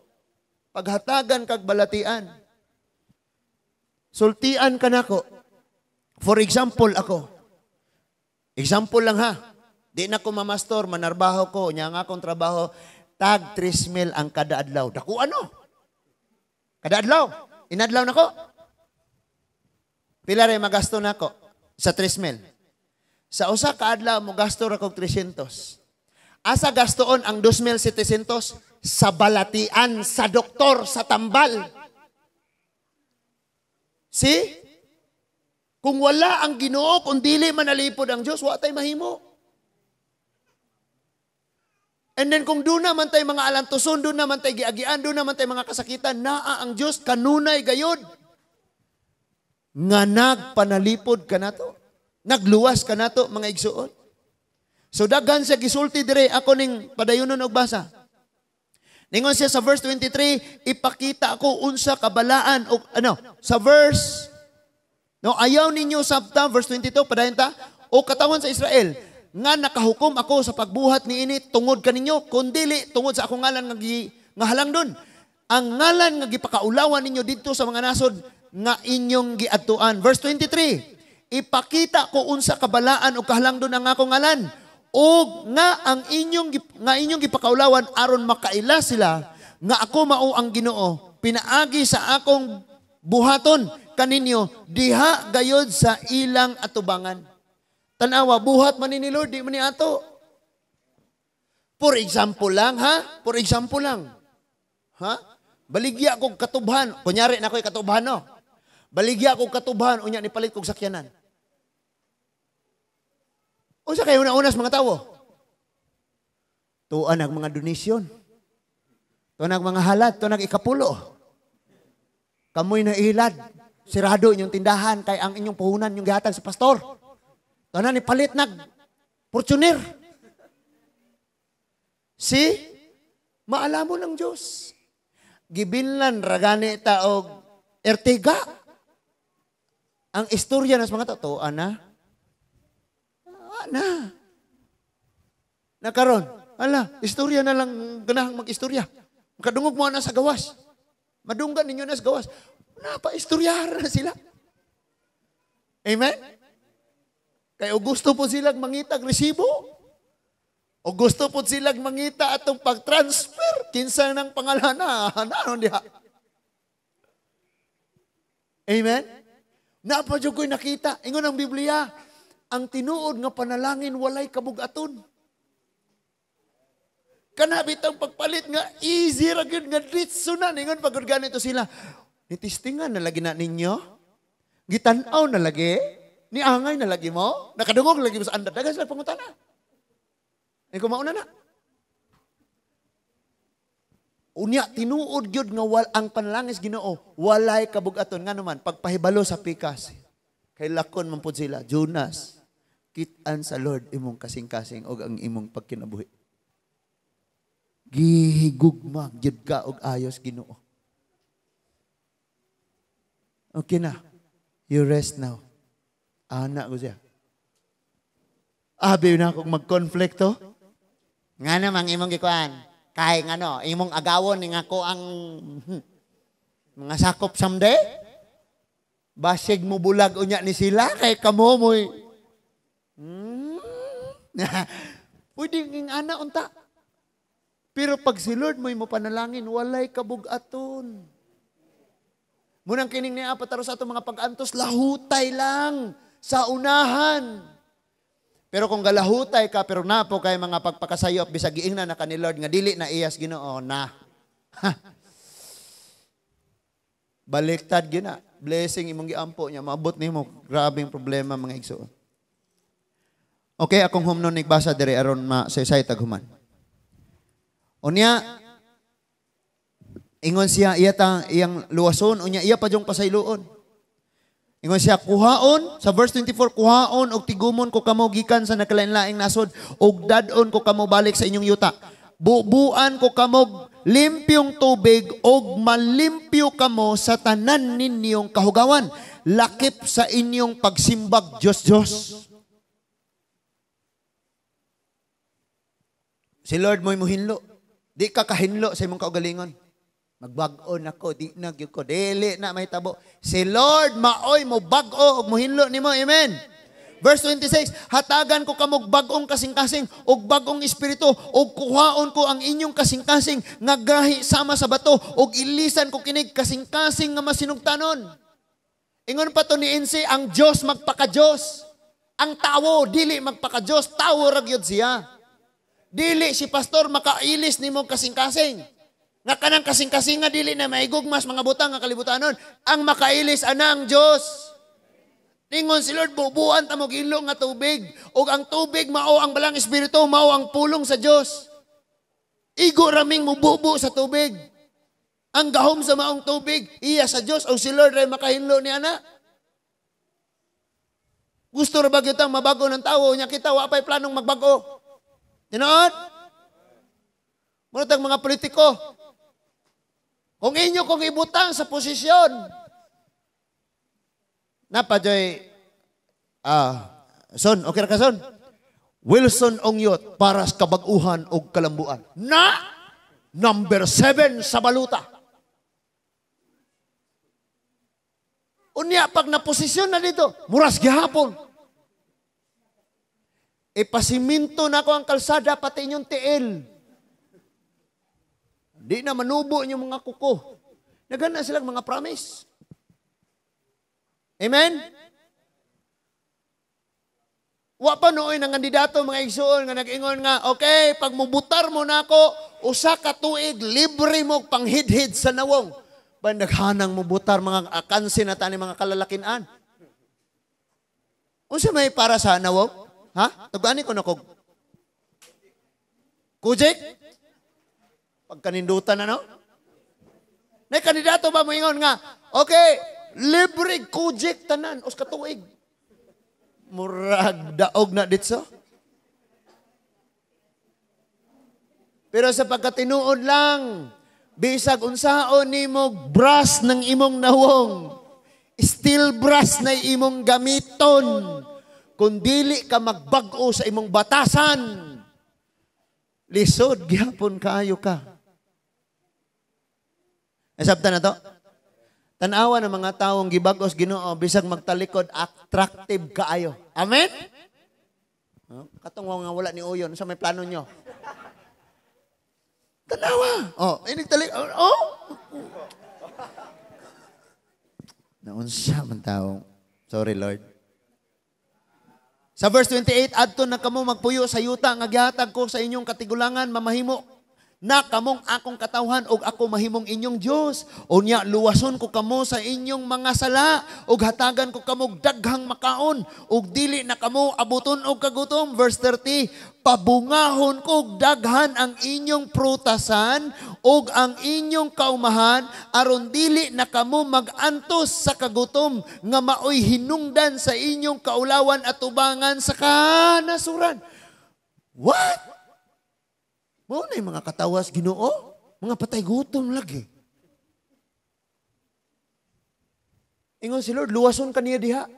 Paghatagan kag balatian. Sultian ka nako. For example ako. Example lang ha. Di na ko mamastor, manarbaho ko, nya nga akong trabaho, tag 3,000 ang kada adlaw. Dako ano? Kada adlaw. Inadlaw nako. Pila ray magasto nako sa 3,000. Sa usa ka adlaw mo gasto ra kog 300. Asa gastoon ang 2,700 sa balatian, sa doktor, sa tambal. See? Kung wala ang Ginoo, kung dili man nalipod ang Dios, wa tay mahimo. And then kung doon naman tayo mga alantuson, doon naman tayo giagian, doon naman tayo mga kasakitan, naa ang Diyos kanunay gayod. Nga nagpanalipod ka na to. Nagluwas ka na to, mga igsuon. So daghan siya gisulti dire, ako ning padayunon og basa. Ningon siya sa verse 23, ipakita ako unsa kabalaan o sa verse ayaw ninyo sabta verse 22 padayon ta o katawan sa Israel nga nakahukom ako sa pagbuhat niini tungod kaninyo kundili tungod sa akong ngalan nga halangdon. Ang ngalan nga gipakaulawan ninyo didto sa mga nasod nga inyong giadtuan. Verse 23, ipakita ko unsa kabalaan o kahalangdon ang akong ngalan. O nga ang inyong gipakaulawan aron makaila sila nga ako mao ang Ginoo pinaagi sa akong buhaton kaninyo diha gayod sa ilang atubangan. Tanawa buhat man ni Lord di man ni ato. For example lang ha? For example lang. Ha? Baligya kog katubhan, kunyari na ko'y katubhan no. Baligya kog katubhan unya ni palit kog sakyanan. Unsa kayo una-unas mga tawo? Tuan ang mga donasyon. Tuan ang mga halad, tuan ang ikapulo. Kamoy na ilad. Sirado inyong tindahan kay ang inyong puhunan yung gihatag sa pastor. Tuan ni palit nag Fortuner. Maalam mo ng Diyos. Gibinlan ragani ta og Ertiga. Ang istorya ng mga tao, Nakaron, istorya na lang ganahang mag-istorya. Makadungog mo na sa gawas. Madunggan ninyo na sa gawas. Napa-istoryahan na sila. Amen? Kaya gusto po silang mangita ang resibo. O gusto po silang mangita atong pag-transfer. Kinsa ng pangalan na. Nanon diha. Amen? Napadyo ko'y nakita. Ingon ang Biblia, ang tinuod nga panalangin walay kabugaton. Kanabit ang pagpalit nga easy ra gyud nga ditso na ningon pagod ganito sila. Nitistingan na lagi na ninyo. Gitan-aw na lagi. Niangay na lagi mo. Nakadungog lagi mo sa andar. Dagan sila pangutana. Kumauna na. Unya tinuod gyud nga ang panalangin sa Ginoo walay kabugaton nga naman pagpahibalo sa pikas. Kay lakon man pud sila, Jonas. Kitaan sa Lord imong kasing-kasing og ang imong pagkinabuhi. Gihigugma gyud ka og ayos Ginoo. Okay na. You rest now. Ana ko siya. Abi na akong mag-konflikto. Nga namang imong gikuan. Kay ngano, imong agawon ni ngako ang mga sakop someday. Basig mo bulag unya ni sila kay kamo mo'y pwede ng ana unta. Pero pag si Lord mo'y mo panalangin, walay kabugaton. Munang kining ni apataro sa ato mga pag-antos, lahutay lang sa unahan. Pero kung galahutay ka, pero napo kay mga pagpakasayop, bisag giingnan na ka ni Lord, nga dili na iyas Ginoo na. Baliktad gina. Blessing imong giampo niya, maabot nimo grabeng problema mga igsoon. Okay, akong humnon nagbasa dire aron ma-say taghuman. Unya ingon siya iyang luwason, unya iya pa jong pasayloon. Ingon siya kuhaon sa verse 24, kuhaon og tigumon ko kamo gikan sa nakalain-laing nasod og dadon ko kamo balik sa inyong yuta. Bubuan ko kamo limpyong tubig og malimpyo kamo sa tanan ninyong kahugawan. Lakip sa inyong pagsimbag Diyos. Si Lord mo'y muhinlo. Di ka kahinlo sa imong kaugalingon. Magbag-on ako, di na gyud ko. Dili na may tabo. Si Lord maoy mo bag-o og muhinlo nimo. Amen. Verse 26, hatagan ko kamog bag-ong kasing-kasing og bag-ong espiritu og kuhaon ko ang inyong kasing-kasing nga gahi sama sa bato og ilisan ko kinig kasing-kasing nga masinugtanon. Ingon pa to ni Insi, ang Dios magpaka-Dios. Ang tawo dili magpaka-Dios, tawo ra gyud siya. Dili si pastor makailis nimo kasing-kasing. Nga kanang kasing-kasing nga dili na maigugmas mga butang nga kalibutanon. Ang makailis ana ang Dios. Ningon si Lord, bubuan ta mo ilong nga tubig. O ang tubig mao ang balang espiritu, mao ang pulong sa Diyos. Igo raming mububo sa tubig. Ang gahom sa maong tubig, iya sa Diyos o si Lord ay makahinlo ni ana. Gusto na ba kitang mabago ng tao? Nya kita, wa pa'y planong magbago. Tinood? Munatang mga politiko, kung inyo kong ibutang sa posisyon, napajoy, son, okay ra ka son? Wilson Ongyot, para sa kabaguhan o kalambuan. Number 7 sa baluta. Unya, pag naposisyon na dito, muras gihapon. Ipasiminto na ko ang kalsada, pati inyong tiil. Di na manubo inyong mga kuko. Nagana silang mga promise. Amen? Wa pa nooy ng kandidato, mga igsuon, nga nag-ingon nga, okay, pag mubutar mo na ako, usa ka tuig, libre mo panghidhid sa nawong. Ba naghanang mubutar mga akansin na tani mga kalalakinan. Unsa may para sa nawong? Ha? Tugani ko na kog. Kujik? Pagkanindutan na, no? May kandidato ba mo ingon nga, okay, libre kujik tanan, os katuig. Murag daog na ditso. Pero sa pagkatinuod lang, bisag unsaon nimo brass ng imong nawong, steel brass na imong gamiton, kung dili ka magbag-o sa imong batasan, lisod, gihapon kaayo ka. Nasabta na to? Tanawa ng mga taong gibagos Ginoo bisag magtalikod attractive kaayo. Amen? Katong nga wala ni Uyon sa may plano nyo. Tanawa. Inig talikod. Naunsa man taong. Sorry Lord. Sa verse 28, adto na kamo magpuyo sa yuta nga gihatag ko sa inyong katigulangan mamahimo na kamong akong katawhan og ako mahimong inyong Dios. Unya luwason ko kamo sa inyong mga sala og hatagan ko kamo daghang makaon og dili na kamo abuton og kagutom. Verse 30, pabungahon ko og daghan ang inyong prutasan og ang inyong kaumahan aron dili na kamo magantos sa kagutom nga maoy hinungdan sa inyong kaulawan at tubangan sa kanasuran. What? Mo na yung mga katawas Ginoo, mga patay gutom lagi. Ingon si Lord, luwason ka niya diha.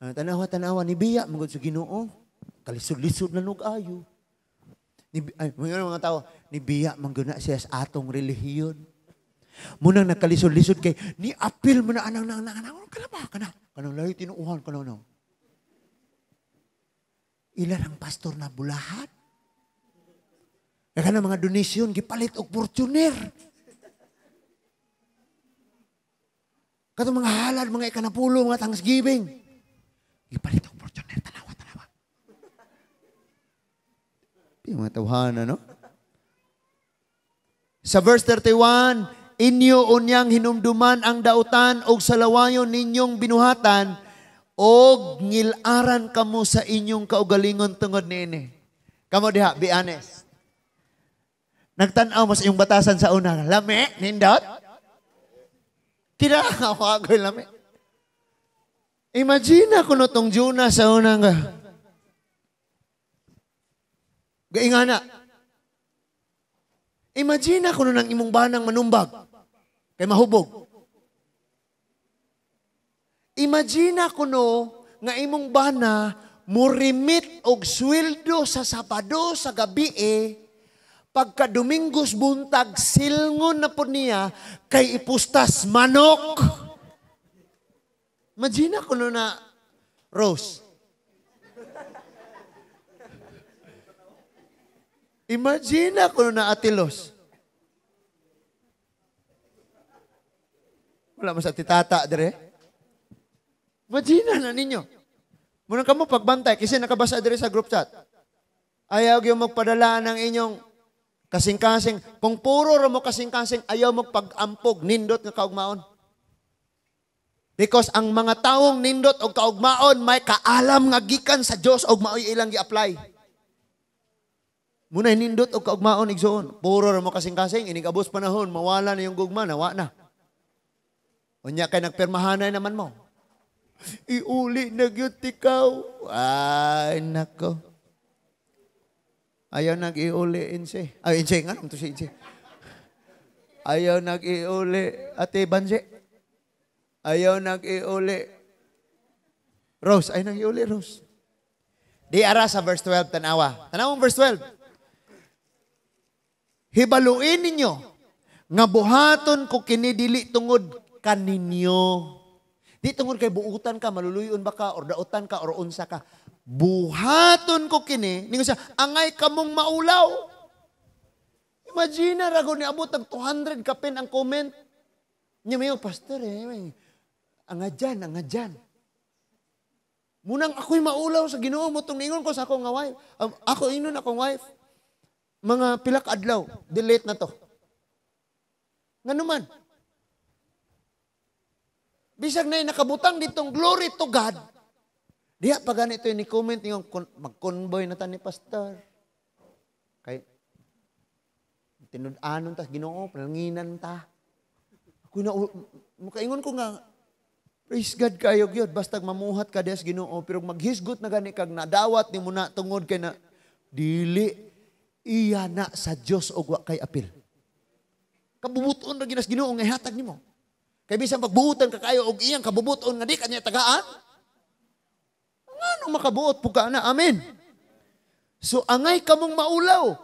Tanawa, nibiya, mangod sa Ginoo. Kalisod-lisod na nug-ayo. Mga tao, nibiya, manggod na siya sa atong relihiyon. Munang nagkalisod-lisod kay, ni-apil mo na anang kanang lahi tinuuhan, kanang. Ilan ang pastor na bulahan? Kaya na mga donasyon, gipalit og Fortuner. Katong mga halad, mga ikanapulo, mga Thanksgiving. Gipalit og Fortuner, tanawa. Yung mga tawhana, no? Sa verse 31, inyo unyang hinumduman ang dautan og salawayon ninyong binuhatan, og ngilaran kamo sa inyong kaugalingon tungod niini. Kamo diha, be honest. Nagtanaw mo sa iyong batasan sa una. Lami, nindot? Kira ako agoy lami. Imagine ko no tong Juna sa una nga. Gaingana. Imagine ko no nang imong banang manumbag. Kay mahubog. Imagine ko no, nga imong bana, murimit og sweldo sa Sabado sa gabi pagka Domingos buntag, silngon na po niya, kay ipustas manok. Imagine ko no na, Rose. Imagine ko no na Atilos. Wala mo sa titata, dire. Imagine na ninyo. Muna ka mo pagbantay kasi nakabasa dire sa group chat. Ayaw yung magpadala ng inyong kasing-kasing. Kung puro mo kasing-kasing, ayaw magpag-ampog, nindot nga kaugmaon. Because ang mga taong nindot o kaugmaon, may kaalam nga gikan sa Diyos o maoy ilang gi-apply. Muna hinindot o kaugmaon igsoon. Puro ra mo kasing-kasing, inigabos panahon, mawala na yung gugma, nawa na. Unya kay nagpermahanay naman mo. Iuli na gyud tikaw. Ay, nako. Ayaw nag-iuli, Inse. Ay, Inse, nga naman to si Inse. Ayaw nag-iuli, Ate Banse. Ayaw nag-iuli. Rose, ayaw nag-iuli, Rose. Di ara sa verse 12, tanawa. Tanawang verse 12. Hibaluin ninyo, nga buhaton ko kinidili tungod kaninyo. Di tungod kay buutan ka, maluluyon ba ka, or dautan ka, or unsa ka. Buhaton ko kini, ningon siya, angay kamong maulaw. Imagine, rago ni abot ang 200 kapin ang comment. Niya mayo, pastor anga dyan. Munang ako'y maulaw sa Ginoo mo, itong ningon ko sa akong nga wife. Ako, inon akong wife. Mga pilak adlaw, delete na to. Nga naman. Bisag na nakabutang ditong glory to God. Diya pa ganito yung ni-comment yung mag-convoy na ta ni pastor. Kay tinud-anon ta Ginoo, pananginan ta. Ako na makaingon ko nga praise God kayo gyud basta mamuhat ka des Ginoo pero maghisgot na gani kag nadawat nimo na tungod kay na dili iya na sa Dios og wa kay apil. Kabubuton ra ginas Ginoo nga ihatag nimo. Kay bisan pagbuutan ka kayo og iyang kabubuton nga di kanya tagaan. Ngano makabuot pug ka na? Amen. So angay kamong maulaw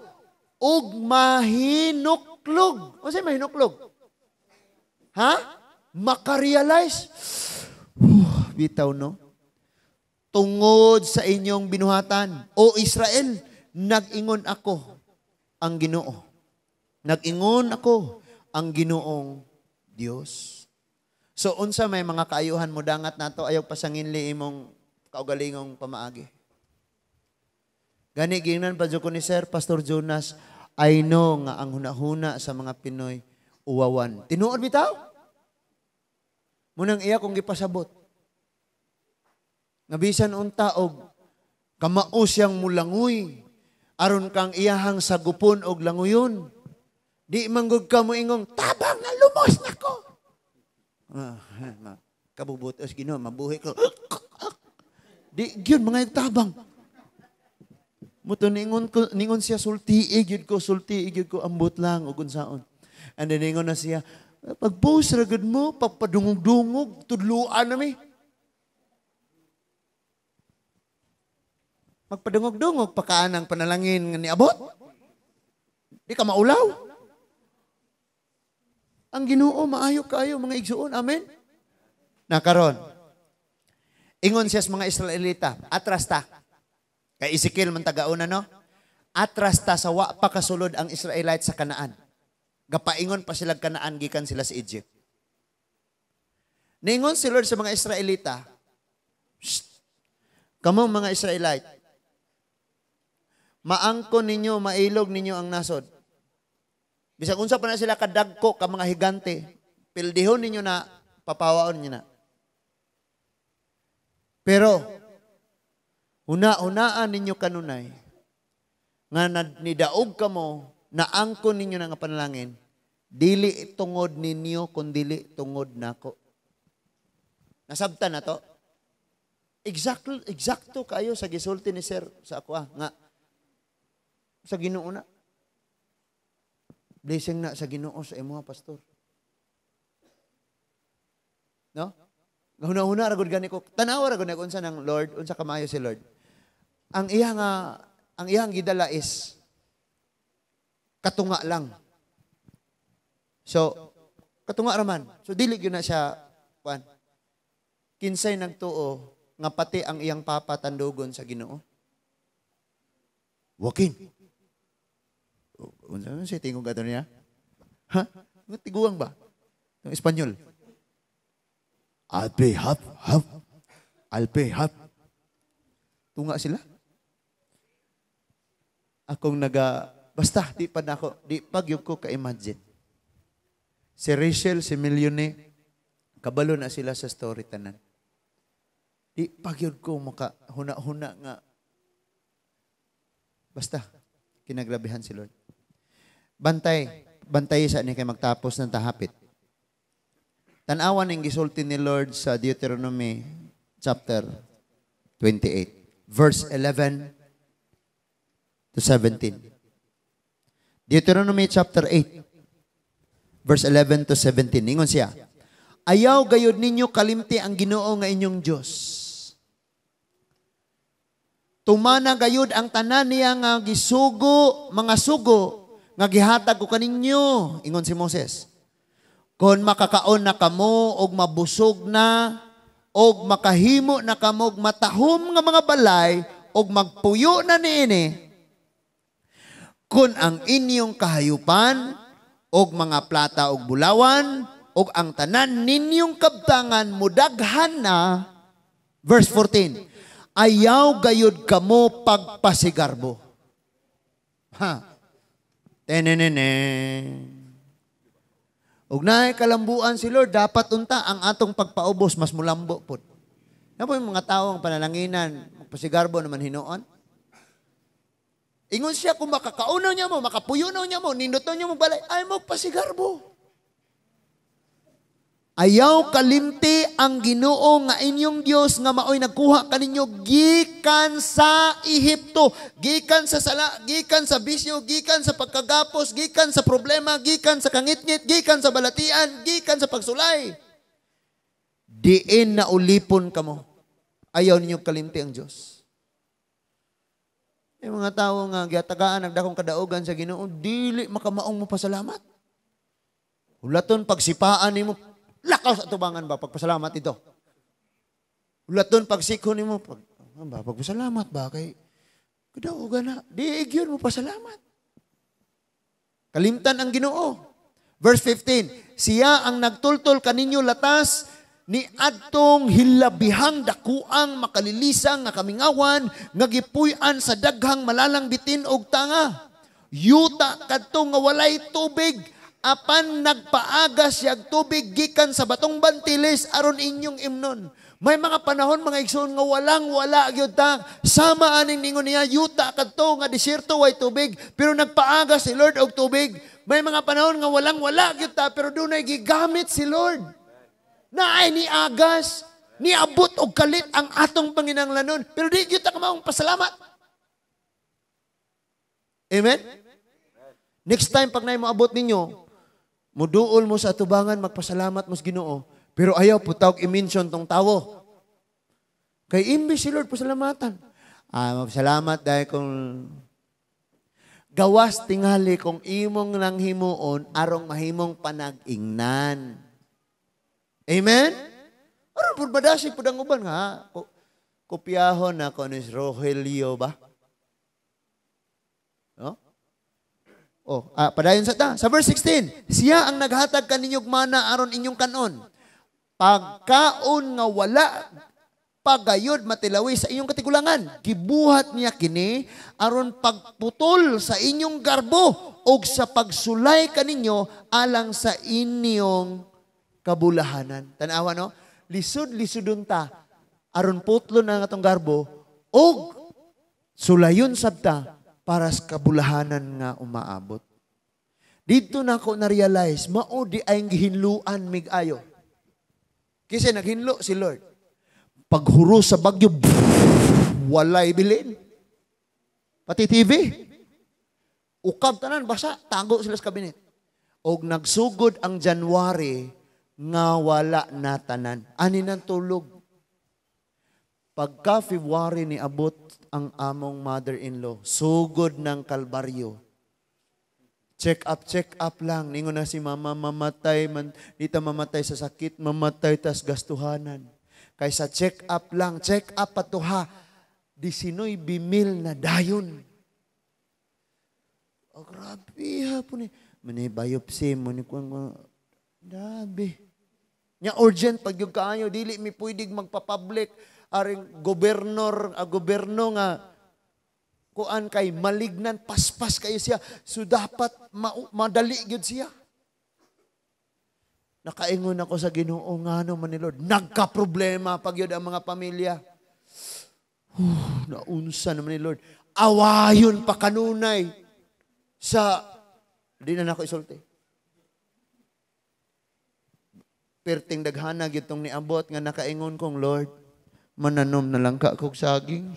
og mahinuklog. O say mahinuklog? Ha? Makarealize. Bitaw no? Tungod sa inyong binuhatan, O Israel, nag-ingon ako ang Ginoo. Nag-ingon ako ang Ginoong Dios. So unsa may mga kaayuhan mo dangat nato ayaw pasanginli imong kaugalingong pamaagi. Gani giingnan pa jud ko ni Sir Pastor Jonas, I know nga ang hunahuna sa mga Pinoy uwawan. Tinuod bitaw? Munang iya kong gipasabot. Nga bisan unta og kamao siyang mulangoy aron kang iyahang sagupon og languyon. Di manggug ka mo ingong tabang na lumos nako. Kabubutos Ginoo mabuhi ko. Di gyud mga tabang. Muto ningon siya sultiig gyud ko ambot lang ug unsaon. And then ningon na siya pag-post ra gud mo papadungog-dungog tudluan na mi. Magpadungog-dungog pakaan ang panalangin nga niabot. Di ka maulaw. Ang Ginoo maayo kayo mga igsuon. Amen. Nakaron. Ingon siya sa mga Israelita, atras ta. Kay Ezekiel man tagauna no. Atras ta sa wa pa kasulod ang Israelite sa Kanaan. Gapaingon pa sila Kanaan gikan sila sa Egypt. Ningon si Lord sa mga Israelita, kamo mga Israelite, maangkon ninyo, mailog ninyo ang nasod. Bisag unsa pa na sila kadagko ka mga higante, pildihon ninyo na, papawaon niyo na. Pero, una-unaan ninyo kanunay, nga nidaog ka mo, naangkon ninyo na nga panalangin, dili tungod ninyo, kundi tungod nako. Nasabtan na to? Exacto kayo sa gisulti ni Sir sa ako nga sa Ginoo na. Blessing na sa Ginoo sa imo pastor. No? Huna-huna ra gud gani ko. Tanawa ra gud unsa nang Lord, unsa kamayo si Lord. Ang iyang gidala is katunga lang. So katunga ra man. So dili gyud na siya kuan. Kinsay nagtuo nga pati ang iyang papa tandugon sa Ginoo. Walking. Unsa man siya tingog ato niya? Ha? Tiguang ba? Ang Espanyol. Alpe hap. Tunga sila. Akong basta di pa nako, di pagyug ko ka-imagine. Si Rachel, si Milyone, kabalo na sila sa story tanan. Di pagyud ko maka huna-huna nga. Basta Kinagrabihan si Lord. Bantay sa ni kay magtapos ng tahapit. Tanawan ang gisulti ni Lord sa Deuteronomy chapter 28, verse 11 to 17. Deuteronomy chapter 8, verse 11 to 17. Ingon siya, ayaw gayud ninyo kalimti ang Ginoo nga inyong Dios. Tumana gayud ang tanan niya nga gisugo, mga sugo, nga gihatag ko kaninyo. Ingon si Moses, kung makakaon na kamo, og mabusog na, og makahimo na kamo, og matahom nga mga balay, og magpuyo na niini, kung ang inyong kahayupan, og mga plata og bulawan, og ang tanan ninyong kabtangan mudaghan na, verse 14, ayaw gayud kamo pagpasigarbo. Ha? Tenenene. Ug naay kalambuan si Lord, dapat unta ang atong pagpaubos mas mulambo pod. Namo yung mga tawo ang panalanginan, magpasigarbo naman hinuon. Ingon siya kung makakaunaw niya mo, makapuyonaw niya mo, ninduton niya mo balay, ay magpasigarbo. Ayaw kalimti ang Ginoo nga inyong Dios nga maoy nagkuha kaninyo gikan sa Ehipto, gikan sa sala, gikan sa bisyo, gikan sa pagkagapos, gikan sa problema, gikan sa kangitngit, gikan sa balatian, gikan sa pagsulay. Diin na ulipon kamo. Ayaw ninyo kalimti ang Dios. May mga tao nga giatagaan nagdakong kadaugan sa Ginoo, dili makamaong mo pasalamat. Ulaton pagsipaan nimo, lakaw sa tubangan ba? Pagpasalamat ito. Ulat doon, pagsikon mo, pagpasalamat ba? Kay, kadaugan na, diigyon mo pasalamat. Kalimtan ang Ginoo. Verse 15, siya ang nagtultol kaninyo latas, ni adtong hilabihang dakuang makalilisang nga kamingawan, nga gipuy-an sa daghang malalang bitin og tanga. Yuta kadto nga walay tubig, apan nagpaagas siyag tubig gikan sa batong bantilis aron inyong imnon. May mga panahon mga igsoon nga walang-wala gyud ta. Sama aning ningon niya yuta kadto nga desierto way tubig pero nagpaagas si Lord og tubig. May mga panahon nga walang-wala gyud ta pero dunay gigamit si Lord. Naay ni agas, ni abot og kalit ang atong panginahanglanon pero di gyud ta kamaong pasalamat. Amen. Next time pag naay mo abot ninyo, muduol mo sa atubangan, magpasalamat mo sa Ginoo. Pero ayaw po tawag i-mention tong tawo. Kay imbis si Lord pasalamatan. Magpasalamat dahil kung gawas tingali kung imong nang himuon, arong mahimong panag-ingnan. Amen? Arong purbadasig po ang uban nga. Kopyahon na kung is Rogelio ba? No? Padayon sa ta. Sa verse 16, siya ang naghatag kaninyog mana aron inyong kanon. Pagkaon nga wala pagayod matilawi sa inyong katigulangan. Gibuhat niya kini aron pagputol sa inyong garbo o sa pagsulay kaninyo alang sa inyong kabulahanan. Tanawa no? Lisod-lisodon ta aron putlo na nga tong garbo o sulayon sabta para sa kabulahanan nga umaabot. Dito na ako na-realize, maudi ay gihinluan mig-ayo. Kasi naghinlo si Lord. Paghuro sa bagyo, walay bilin. Pati TV. Ukab tanan, basa, tago sila sa kabinet. Og nagsugod ang January, nga wala na tanan. Ani ng tulog. Pagka February ni abot ang among mother-in-law, sugod ng Kalbaryo. Check up lang. Ningon na si mama, mamatay, dita mamatay sa sakit, mamatay tas gastuhanan. Kaysa check up lang, check up patuha, 19,000 na dayon. Oh, grabe ha po ni. Mani biopsy mo ni kung grabe. Nya urgent pag yung kaayo, dili mi pwedeng magpa-public aring goberno nga kuan kay malignan, paspas kayo siya. So dapat madali gyud siya. Nakaingon ako sa Ginoo ngano man ni Lord. Nagka-problema pag yun ang mga pamilya. Naunsa naman ni Lord. Awayon pa kanunay. sa, di na nako isulti. Perting daghanag itong niabot nga nakaingon kong, Lord, mananom na lang ka kog saging.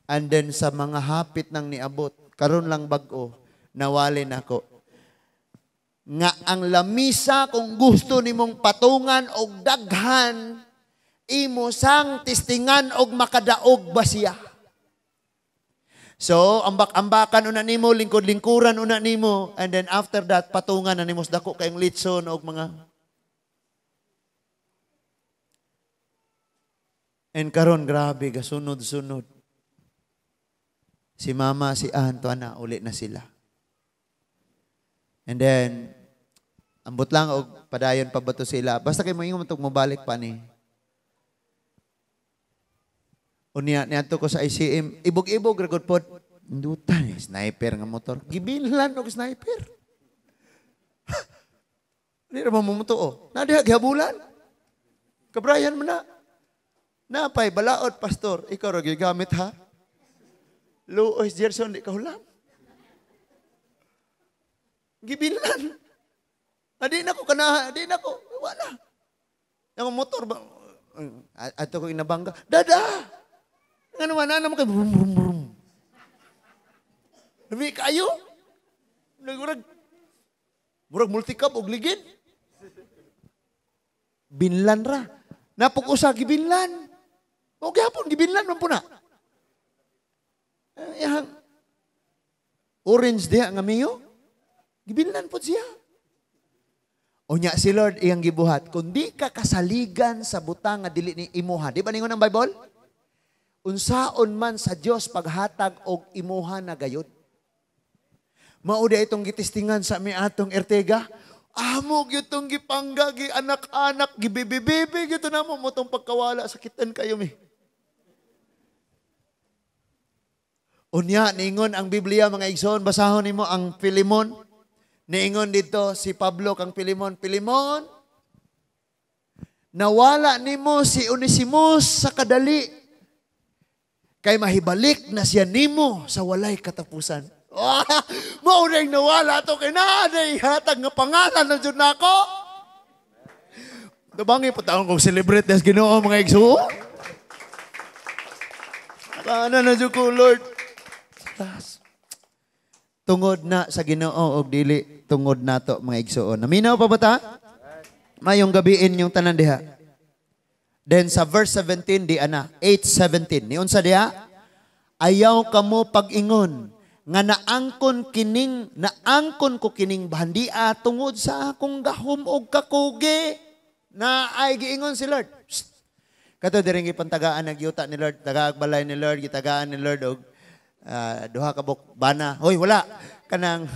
And then sa mga hapit ng niabot, karon lang bag-o, nawalin ako. Nga ang lamisa kung gusto nimong patungan og daghan, imo sang tistingan og makadaog ba siya. So, ambak-ambakan una nimo, lingkod-lingkuran una nimo, and then after that, patungan na nimo sa dako kayong litson og mga. And karon grabe, gasunod-sunod. Si mama, si Anto, ana, uli na sila. And then, ambot lang og padayon pa ba to sila. Basta kayo mo itong mabalik pa ni. Unya, niyanto ko sa ICM, ibog-ibog, ragod po, indutan, sniper nga motor. Gibinlan og sniper. Hindi naman mumuto, oh. Nadiha, gihabulan. Kabrayan mo na. Napay, balaod, pastor. Ikaw rin gamit, ha? Luoy, Gerson, di ka hulam. Gibilan. Di na ko kana, di na ko, wala. Yung motor ba, ato ko inabangga, dada! Ano man, ano mo kayo, brum, brum, brum. Nabi kayo? Murag multicab, og ligid. Binlan ra. Napukusa, gibinlan. O gapon, gibinlan man po na. Orange diha nga miyo. Gibilan po siya. O nya si Lord iyang gibuhat. Kung di ka kasaligan sa butang nga dili ni imuha. Di ba ningon ang Bible? Unsaon man sa Dios paghatag og imuha na gayud. Mao di itong gitistingan sa mi atong Ertega. Amo gyud tong gipangga gi anak-anak gibibibibi gyud na mo tong pagkawala sakitan kayo mi. Unya ningon ang Biblia mga igsoon, basahon nimo ang Filemon. Niingon dito si Pablo kang Filemon, Filemon, nawala nimo si Onesimus sa kadali, kay mahibalik na siya nimo sa walay katapusan. Maunay nawala to kay naday hatag nga pangalan na jud nako. Dabangi po taon kong celebrate des Ginoo mga igsoon. Kana na jud ko Lord. Tungod na sa Ginoo og dili tungod nato mga igsoon. Naminaw pa ba ta? Mayong gabiin yung tanan diha. Then sa verse 17 di ana, 8:17. Ni unsa diha? Ayaw kamo pag-ingon nga naangkon ko kining bahandia tungod sa akong gahom og kakugi. Na ay giingon si Lord. Kato diring gipantagaan nagyuta ni Lord, tagaagbalay ni Lord, gitagaan ni Lord og duha ka buk bana. Hoy, wala. Kanang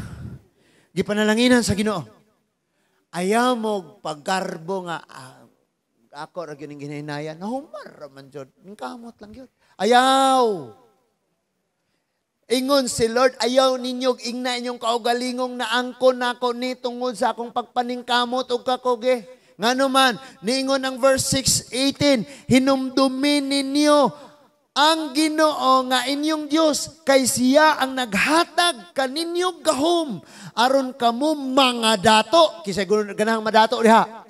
gipanalanginan sa Ginoo. Ayaw mo paggarbo nga ako ra gyud ning ginahinayan. Nahumar man jud. Ning kamot lang gyud. Ayaw. Ingon si Lord, ayaw ninyo ingna inyong kaugalingong naangkon nako ni tungod sa akong pagpaningkamot og kakugi. Ngano man, niingon ang verse 6:18, hinumdumin ninyo ang Ginoo nga inyong Dios kay siya ang naghatag kaninyong gahom aron kamo mga dato. Kisay ganang madato diha.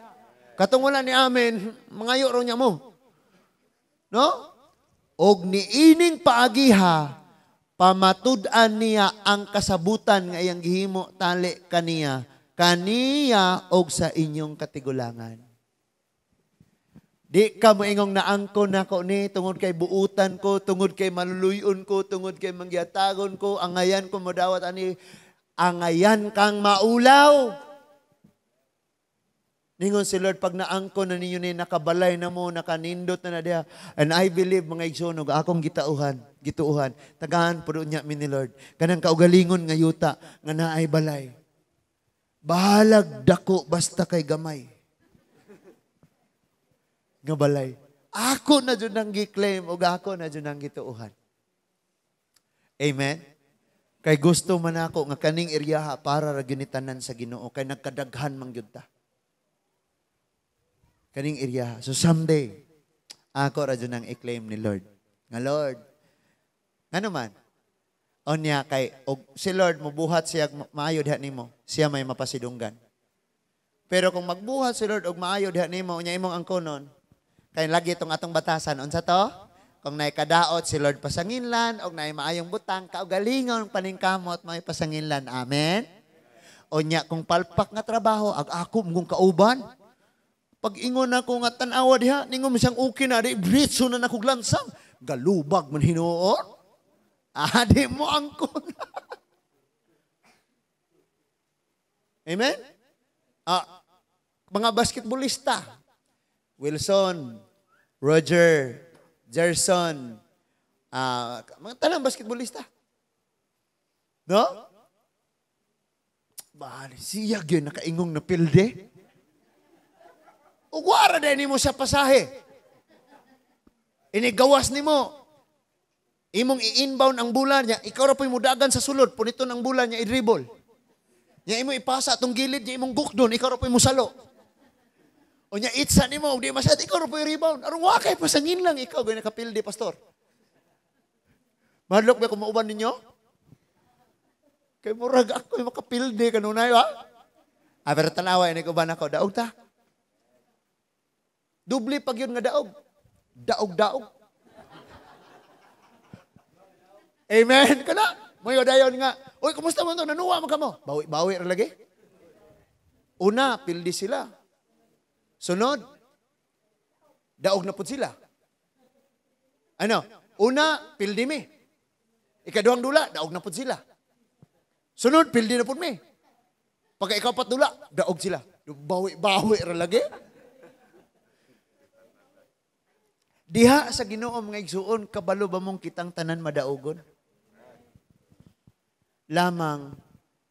Katong wala ni amen, mangayo ro niya mo. No? Og niining paagiha pamatud-an niya ang kasabutan nga iyang gihimo tali kaniya og sa inyong katigulangan. Di ka moingong naangkon nako ni tungod kay buutan ko, tungod kay maluluyon ko, tungod kay mangyatagon ko, angayan ko modawat ani, angayan kang maulaw. Ningon si Lord, pag naangkon na ninyo ni nakabalay na mo, nakanindot na diha. And I believe mga igsoon, akong gituuhan, tagahan po niya mi ni Lord. Kanang kaugalingon nga yuta, nga naay balay. Bahalag dako basta kay gamay. Nga balay. Ako na dyan ang gi-claim o ako na dyan ang gituuhan. Amen? Kay gusto man ako nga kaning iriyaha para ragunitanan sa Ginoo kay nagkadaghan man gyud ta. Kaning iriyaha. So someday, ako ra dyan ang i-claim ni Lord. Nga Lord, nga naman, O niya kay og si Lord mobuhat siya maayo diha nimo, siya may mapasidunggan. Pero kung magbuhat si Lord og maayo diha nimo unya imong angkonon, kay lagi itong atong batasan unsa to? Kung naay kadaot si Lord pasanginlan og naay maayong butang kaugalingon paningkamot may pasanginlan. Amen. Unya kung palpak nga trabaho ag ako mong kauban. Pag ingon ako nga tan-awa diha ningon siyang okay na di britso na nakog lansang. Galubag man hinuon. Di mo angkon. Amen? Mga basketballista. Wilson, Roger, Gerson, mga talang basketballista. No? Bali, siya yun, nakaingong na pilde. Ugwara din mo sa pasahe. Inigawas ni mo. Imong i-inbound ang bulan niya, ikaw ra po'y mudagan sa sulod, punito ng bulan niya, i-dribble. Niya imo ipasa atong gilid niya imong gukdon, ikaw ra po'y musalo. O niya itsa ni mo, di masyad, ikaw ra po'y rebound. Arong wakay, pasangin lang ikaw, gaya nakapildi, pastor. Madlok ba kung mauban ninyo? Kay murag ako yung makapildi kanunay, ha? Pero tanawa, ini ko ba na ako, daog ta? Dubli pag yun nga daog. Daog-daog. Amen. Kana, mayo dayon nga. Uy, kumusta mo to? Nanuwa mo ka mo? Bawi ra lagi. Una, pildi sila. Sunod, daog na pud sila. Ano? Una, pildi mi. Ikaduhang dula, daog na pud sila. Sunod, pildi na pud mi. Pagka ikaw pat dula, daog sila. Bawi ra lagi. Diha sa Ginoo mga igsuon, kabalo ba mong kitang tanan madaogon? Lamang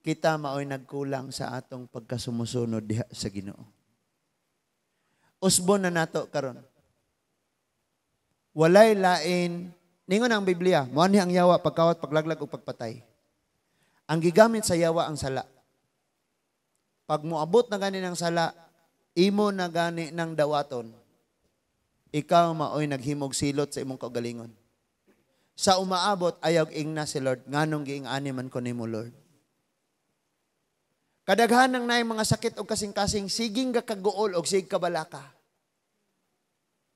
kita maoy nagkulang sa atong pagkasumusunod diha sa Ginoo. Usbon na nato karon. Walay lain, ningon ang Biblia, mao ni ang yawa pagkawat, paglaglag ug pagpatay. Ang gigamit sa yawa ang sala. Pag moabot na gani ng sala, imo na gani ng dawaton. Ikaw maoy naghimog silot sa imong kaugalingon. Sa umaabot, ayaw ingna si Lord. Nganong giingani man ko nimo Lord. Kadaghan ng naay mga sakit o kasing-kasing, siging gakaguol o sig kabalaka.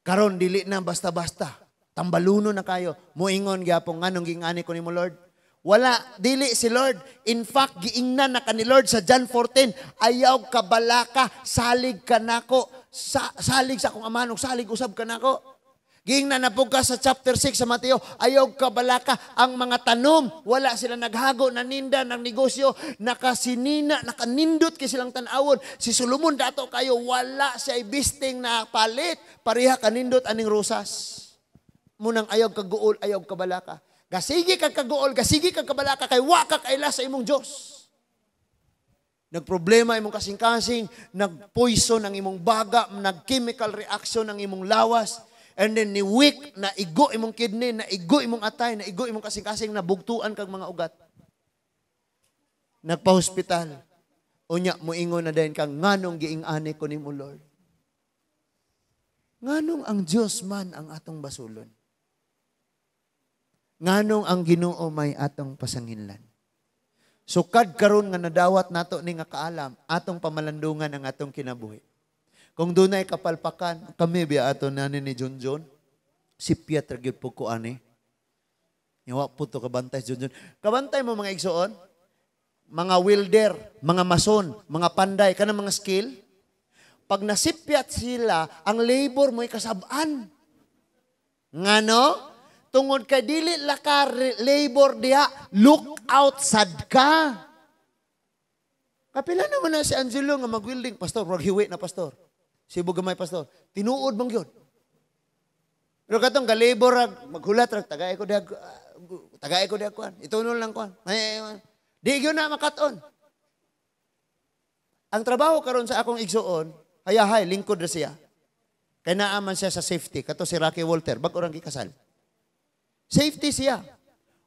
Karon dili na basta-basta. Tambaluno na kayo. Muingon gyapon nganong giingani ko nimo Lord. Wala, dili si Lord. In fact, giingnan na ka ni Lord sa John 14, ayaw kabalaka, salig ka nako. Salig sa akong amanog, salig usab ka nako. Giingnan na po ka sa chapter 6 sa Mateo, ayaw kabalaka ang mga tanom. Wala sila naghago, naninda ng negosyo, nakasinina, nakanindot kay silang tanawon. Si Solomon dato kayo, wala siya ibisting na palit. Pareha kanindot aning rosas. Munang ayaw kaguol, ayaw kabalaka. Gasigi kag kaguol, gasigi kag kabalaka, kay wa ka kaila sa imong Dios. Nagproblema imong kasing-kasing, nagpoison ang imong baga, nag-chemical reaction ang imong lawas, and then ni weak, na igo imong kidney, na igo imong atay, na igo imong kasing-kasing, nabugtuan kag mga ugat. Nagpa-hospital. Unya, muingon na dayon kang, nganong giingani ko nimo Lord. Nganong ang Dios man ang atong basulon. Nganong ang Ginoo may atong pasanginlan. Sukad karon nga nadawat nato ni nga kaalam, atong pamalandungan ang atong kinabuhi. Kung dunay kapalpakan, kami biya ato nani ni John, si Pietro gyud po ko ani. Yawa po to kabantay John. Kabantay mo mga igsoon, mga welder, mga mason, mga panday, kanang mga skill. Pag nasipyat sila, ang labor mo'y kasabaan. Ngano? Tungod kay dili laka labor diha, look outside ka. Kapila naman na si Angelo nga mag-welding, pastor, wag hiwi na pastor. Sibo gamay pastor, tinuod bang yun? Pero katong ka-labor, maghulat, tagay ko diha kuan. Itunol lang kuan. Di yun na makaton. Ang trabaho karon sa akong igsuon, hayahay, lingkod na siya. Kaya naaman siya sa safety, kato si Rocky Walter, bago orang gikasal. Safety siya.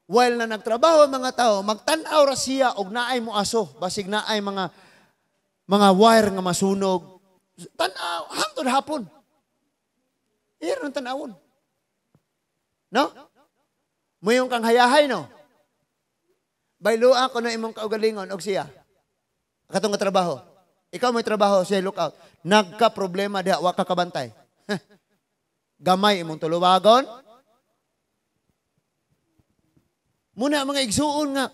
While na nagtrabaho ang mga tao, magtanaw ra siya og naay mo aso, basig naay mga wire nga masunog. Tanaw, hangtod hapon. Iyon ang tanawon. No? Muyong kang hayahay, no? Baylua ko na imong kaugalingon og siya. Katong nga trabaho. Ikaw may trabaho, siya look out. Nagka-problema diha, wa ka kabantay. Gamay imong tuluwagon. Muna mga igsuon nga,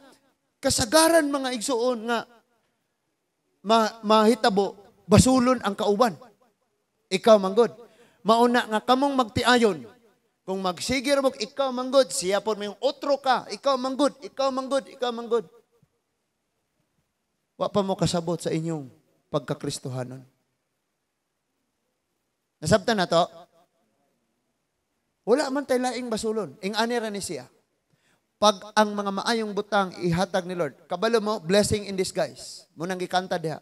kasagaran mga igsuon nga, mahitabo, basulon ang kauban. Ikaw manggod. Mauna nga kamong magtiayon. Kung magsigir mo, ikaw manggod. Siya po may otro ka. Ikaw manggod, ikaw manggod, ikaw manggod. Wa pa mo kasabot sa inyong pagkakristohanon. Nasabtan na to? Wala man tayo laing basulon. Ing-ani ra ni siya. Pag ang mga maayong butang ihatag ni Lord, kabalo mo, blessing in disguise. Munang gikanta diha.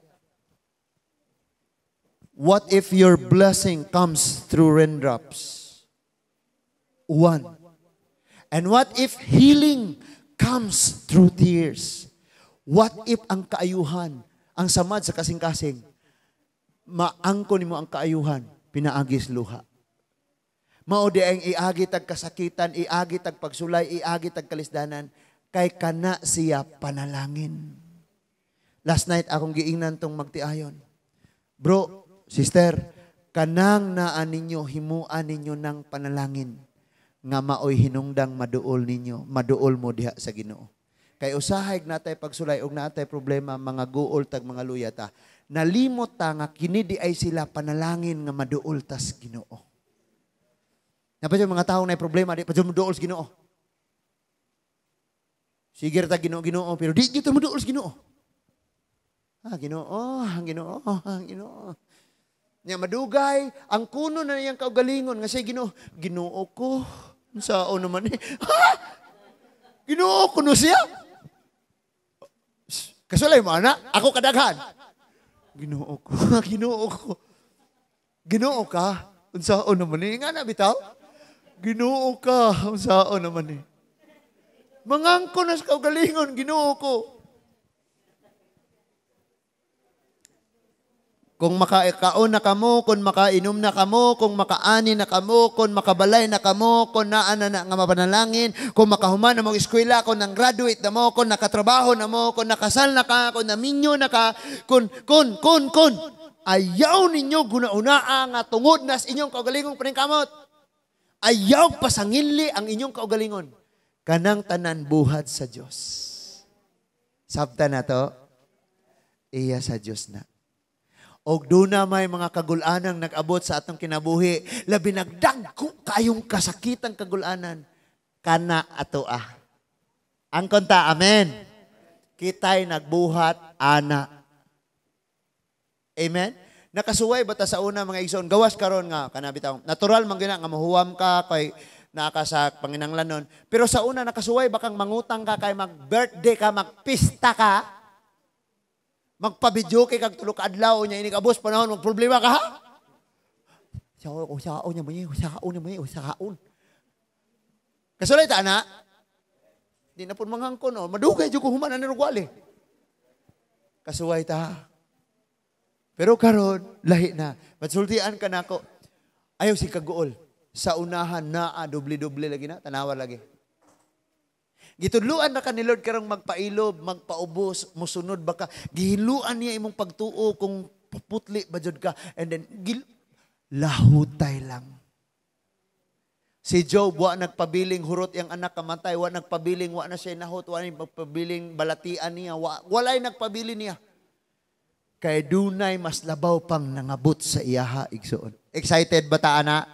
What if your blessing comes through raindrops? One. And what if healing comes through tears? What if ang kaayuhan, ang samad sa kasing-kasing, maangko nimo ang kaayuhan, pinaagis luha. Mao di ang iagi tag kasakitan, iagi tag pagsulay, iagi tag kalisdanan, kay kana siya panalangin. Last night akong giingnan tong magtiayon. Bro, sister, kanang naan ninyo, himuan ninyo ng panalangin nga maoy hinungdang maduol ninyo, maduol mo diha sa Ginoo. Kay usahay natay pagsulay og natay problema mga guol tag mga luyata. Nalimot ta nga kini di ay sila panalangin nga maduol tas Ginoo. Napay mga tawo na problema di pa maduol sa Ginoo. Sige ta Ginoo pero di gito maduol sa Ginoo. Ginoo. Nya madugay ang kuno na niyang kaugalingon nga say Ginoo ko. Sao naman eh. Ginoo ko no siya. Kasulay mo ana, ako kadaghan. Ginoo ko. Ginoo ka. Unsao naman eh nga na bitaw. Ginoo ka. Unsao naman eh. Mangangko na sa kaugalingon, Ginoo ko. Kung makakaon na kamo, kung makainom na kamo, kung makaani na kamo, kung makabalay na kamo, kung naan na nga mapanalangin, kung makahuman na mong eskwela, kung nang graduate na mo, kung nakatrabaho na mo, kung nakasal na ka, kung naminyo na ka, kung. Ayaw ninyo gunaunaa nga tungod nas inyong kaugalingong paningkamot. Ayaw pasanginli ang inyong kaugalingon. Kanang tanan buhat sa Diyos. Sabta na to, iya sa Diyos na. Og doon na may mga kagulanang nag-abot sa atong kinabuhi, labi nagdagko kayong kasakitang kagulanan, kana ato ah. Ang konta, amen. Kita'y nagbuhat, ana. Amen? Nakasuway bata sa una mga igsoon, gawas karon nga, kanabitaw, natural man gina nga mahuwam ka, kay naka sa panginanglanon. Pero sa una nakasuway, bakang mangutang ka, kay mag-birthday ka, magpista ka, magpabidyo kay kag tulo ka adlaw nya ini kabos panahon magproblema ka ha. Saon nya may. Kasulay ta na. Di na pud mangangkon no. Madugay jud ko human ani rugwali. Kasuway ta. Pero karon lahi na. Matsultian ka nako. Ayaw si kaguol. Sa unahan naa doble-doble lagi na, tanawa lagi. Gitudluan na ka ni Lord karong magpailob, magpaubos, musunod baka. Gihiluan niya imong pagtuo kung puputli ba jud ka. And then, lahutay lang. Si Job, wa nagpabiling hurot yung anak kamatay, wa nagpabiling, wa na siya nahot, wa nagpabiling balatian niya, walay nagpabili niya. Kay dunay mas labaw pang nangabot sa iyaha, igsoon. Excited ba ta, ana?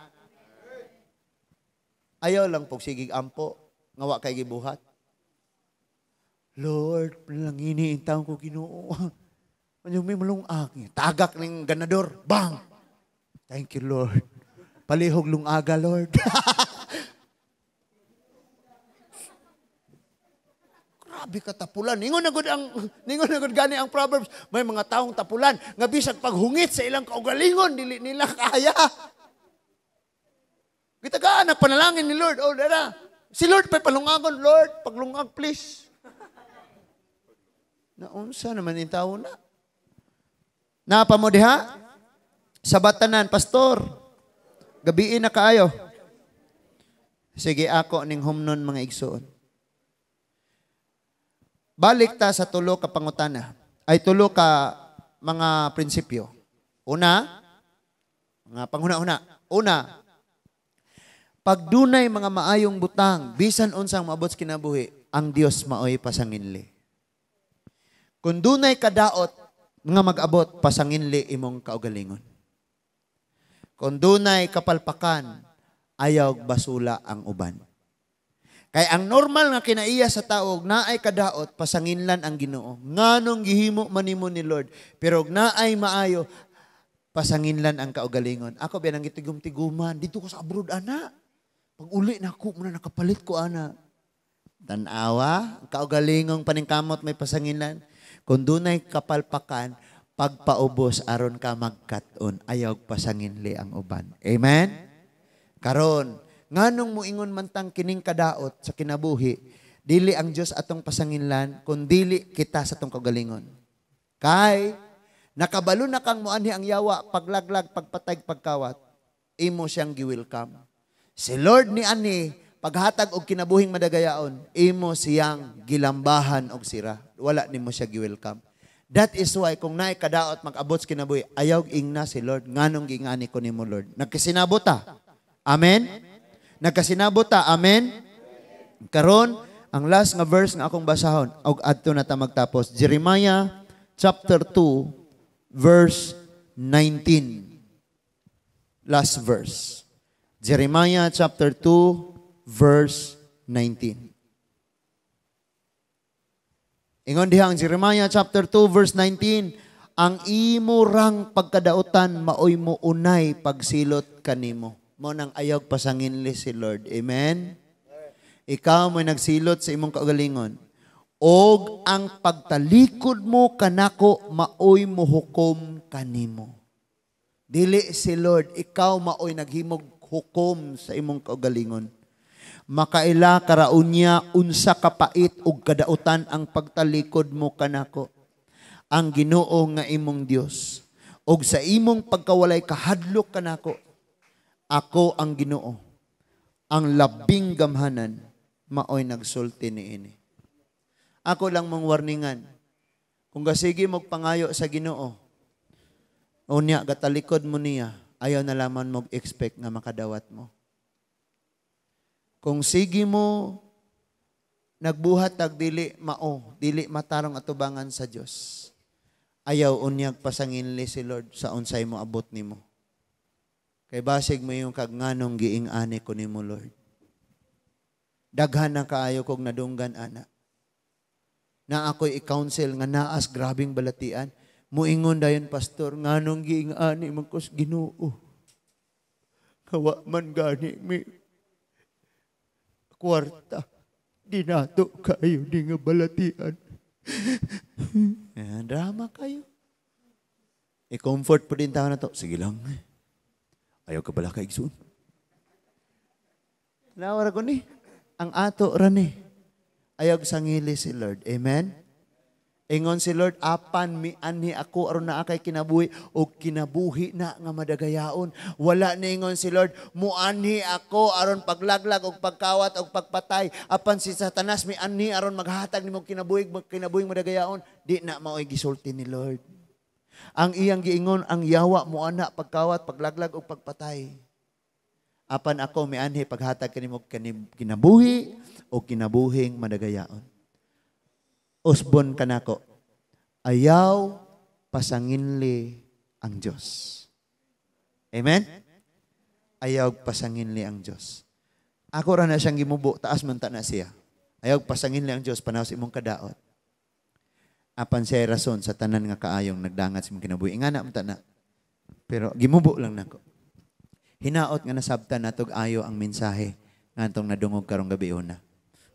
Ayaw lang po, sigig ampo, nga wa kay gibuhat. Lord, palangini ang taong ko Ginoo. Ano may malungag. Tagak ng ganador. Bang! Thank you, Lord. Palihog lungaga, Lord. Grabe ka tapulan. Ningon na gud gani ang Proverbs. May mga taong tapulan. Nga bisag paghungit sa ilang kaugalingon, dili nila kaya. Kita ka, nagpanalangin ni Lord. Oh, dara. Si Lord pa'y palungagon. Lord, paglungag, please. Naunsa naman yung tao na. Napa mo diha? Sa batanan, pastor. Gabiin na kaayo. Sige ako ning humnon mga igsoon. Balik ta sa tulo ka pangutana. Ay tulo ka mga prinsipyo. Una, mga panghuna-una. Una, pag dunay mga maayong butang, bisan unsang maabot sa kinabuhi, ang Dios maoy pasanginli. Kung dunay kadaot, nga mag-abot, pasanginli imong kaugalingon. Kung dunay kapalpakan, ayaw basula ang uban. Kaya ang normal nga kinaiya sa tao, naay kadaot, pasanginlan ang Ginoo. Nganong gihimo manimo ni Lord. Pero naay maayo, pasanginlan ang kaugalingon. Ako binang gitigum-tiguman, dito ko sa abroad, ana. Pag uli na ako, muna nakapalit ko, ana. Tanawa, ang kaugalingong paningkamot may pasanginlan. Kung dunay kapalpakan, pagpaubos aron ka magkat-on, ayaw pasanginli ang uban. Amen? Karon, nganong muingon man tang kining kadaot sa kinabuhi, dili ang Dios atong pasanginlan, kun dili kita sa atong kagalingon. Kay nakabalo na kang muanhi ang yawa, paglaglag, pagpatay, pagkawat, imo siyang gi-welcome. Si Lord ni ani paghatag og kinabuhing madagayaon, imo siyang gilambahan og sira. Wala nimo siya gi-welcome. That is why kung naay kadaot mag-abot sa kinabuhi, ayaw ingna si Lord, nganong gingani ko nimo Lord. Nagkasinabot ta. Amen. Nagkasinabot ta. Amen. Karon ang last nga verse nga akong basahon og adto na ta magtapos. Jeremiah chapter 2 verse 19. Last verse. Jeremiah chapter 2 verse 19. Ingon diha ang Jeremiah chapter 2 verse 19, ang imo rang pagkadautan maoy mo unay pagsilot kanimo. Mo nang ayog pasanginli si Lord. Amen. Ikaw mo'y nagsilot sa imong kaugalingon. Og ang pagtalikod mo kanako maoy mo hukom kanimo. Dili si Lord, ikaw maoy naghimog hukom sa imong kaugalingon. Makaila karaunya unsa kapait ug kadautan ang pagtalikod mo kanako. Ang Ginoo nga imong Dios. Og sa imong pagkawalay kahadlok kanako, ako ang Ginoo. Ang labing gamhanan maoy nagsulti niini. Ako lang mong warningan. Kung gasigi mo pangayo sa Ginoo, unya gatalikod mo niya, ayaw na lamang mo expect nga makadawat mo. Kung sige mo, nagbuhat tag dili mao, dili matarong atubangan sa Dios. Ayaw unyag pasanginli si Lord sa unsay mo abot nimo. Kay basig mo yung kagnganong giing-ani ko nimo Lord. Daghan na kaayo kog nadunggan ana. Na ako'y i-counsel nga naas grabing balatian, muingon dayon pastor nganong giing-ani man ko sa Ginoo. Kawa man gani mi kwarta, dinato kayo, di nga balatian. Drama kayo. I-comfort po din tao na to. Sige lang. Ayaw ka pala kaigsoon. Nawara ko ni. Ang ato rani. Ayaw sangili si Lord. Amen? Ingon si Lord, apan mi anhi ako aron naa kay kinabuhi o kinabuhi na nga madagayaon. Wala ni ingon si Lord, muanhi ako aron paglaglag og pagkawat og pagpatay. Apan si Satanas mi anhi aron maghatag nimo kinabuhing madagayaon. Di na maoy gisulti ni Lord. Ang iyang giingon, ang yawa mo ana pagkawat, paglaglag og pagpatay. Apan ako mi anhi paghatag kanimo kinabuhi o kinabuhing madagayaon. Usbon kanako, ayaw pasanginli ang Diyos. Amen? Ayaw pasanginli ang Diyos. Ako ra na siyang gimubo, taas man ta na siya. Ayaw pasanginli ang Diyos, panaw sa imong kadaot. Apan siya rason sa tanan nga kaayong nagdangat sa imong kinabuhi. Nga na ta na. Pero gimubo lang nako. Hinaot nga nasabtan natog ayo ang mensahe nga itong nadungog karong gabi una.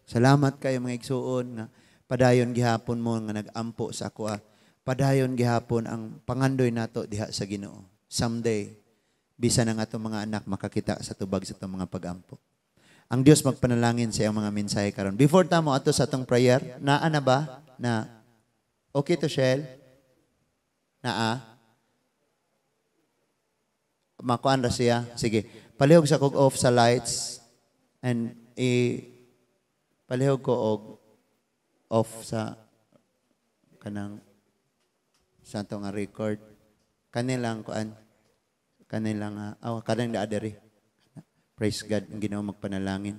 Salamat kayo mga igsuon nga padayon gihapon mo nga nag-ampo sa ako. Padayon gihapon ang pangandoy nato diha sa Ginoo. Someday, bisan ang atong mga anak makakita sa tubag sa atong mga pag-ampo. Ang Dios magpanalangin sa iyang mga mensahe karon. Before tamo ato sa atong prayer, naa na ba? Na okay to Shell? Naa? Makuan ra siya. Sige. Palihog sa kog off sa lights and palihog ko og off sa kanang santo nga record. Kanilang kuan, kanilang kanang daadari. Praise God, ang Ginoo magpanalangin.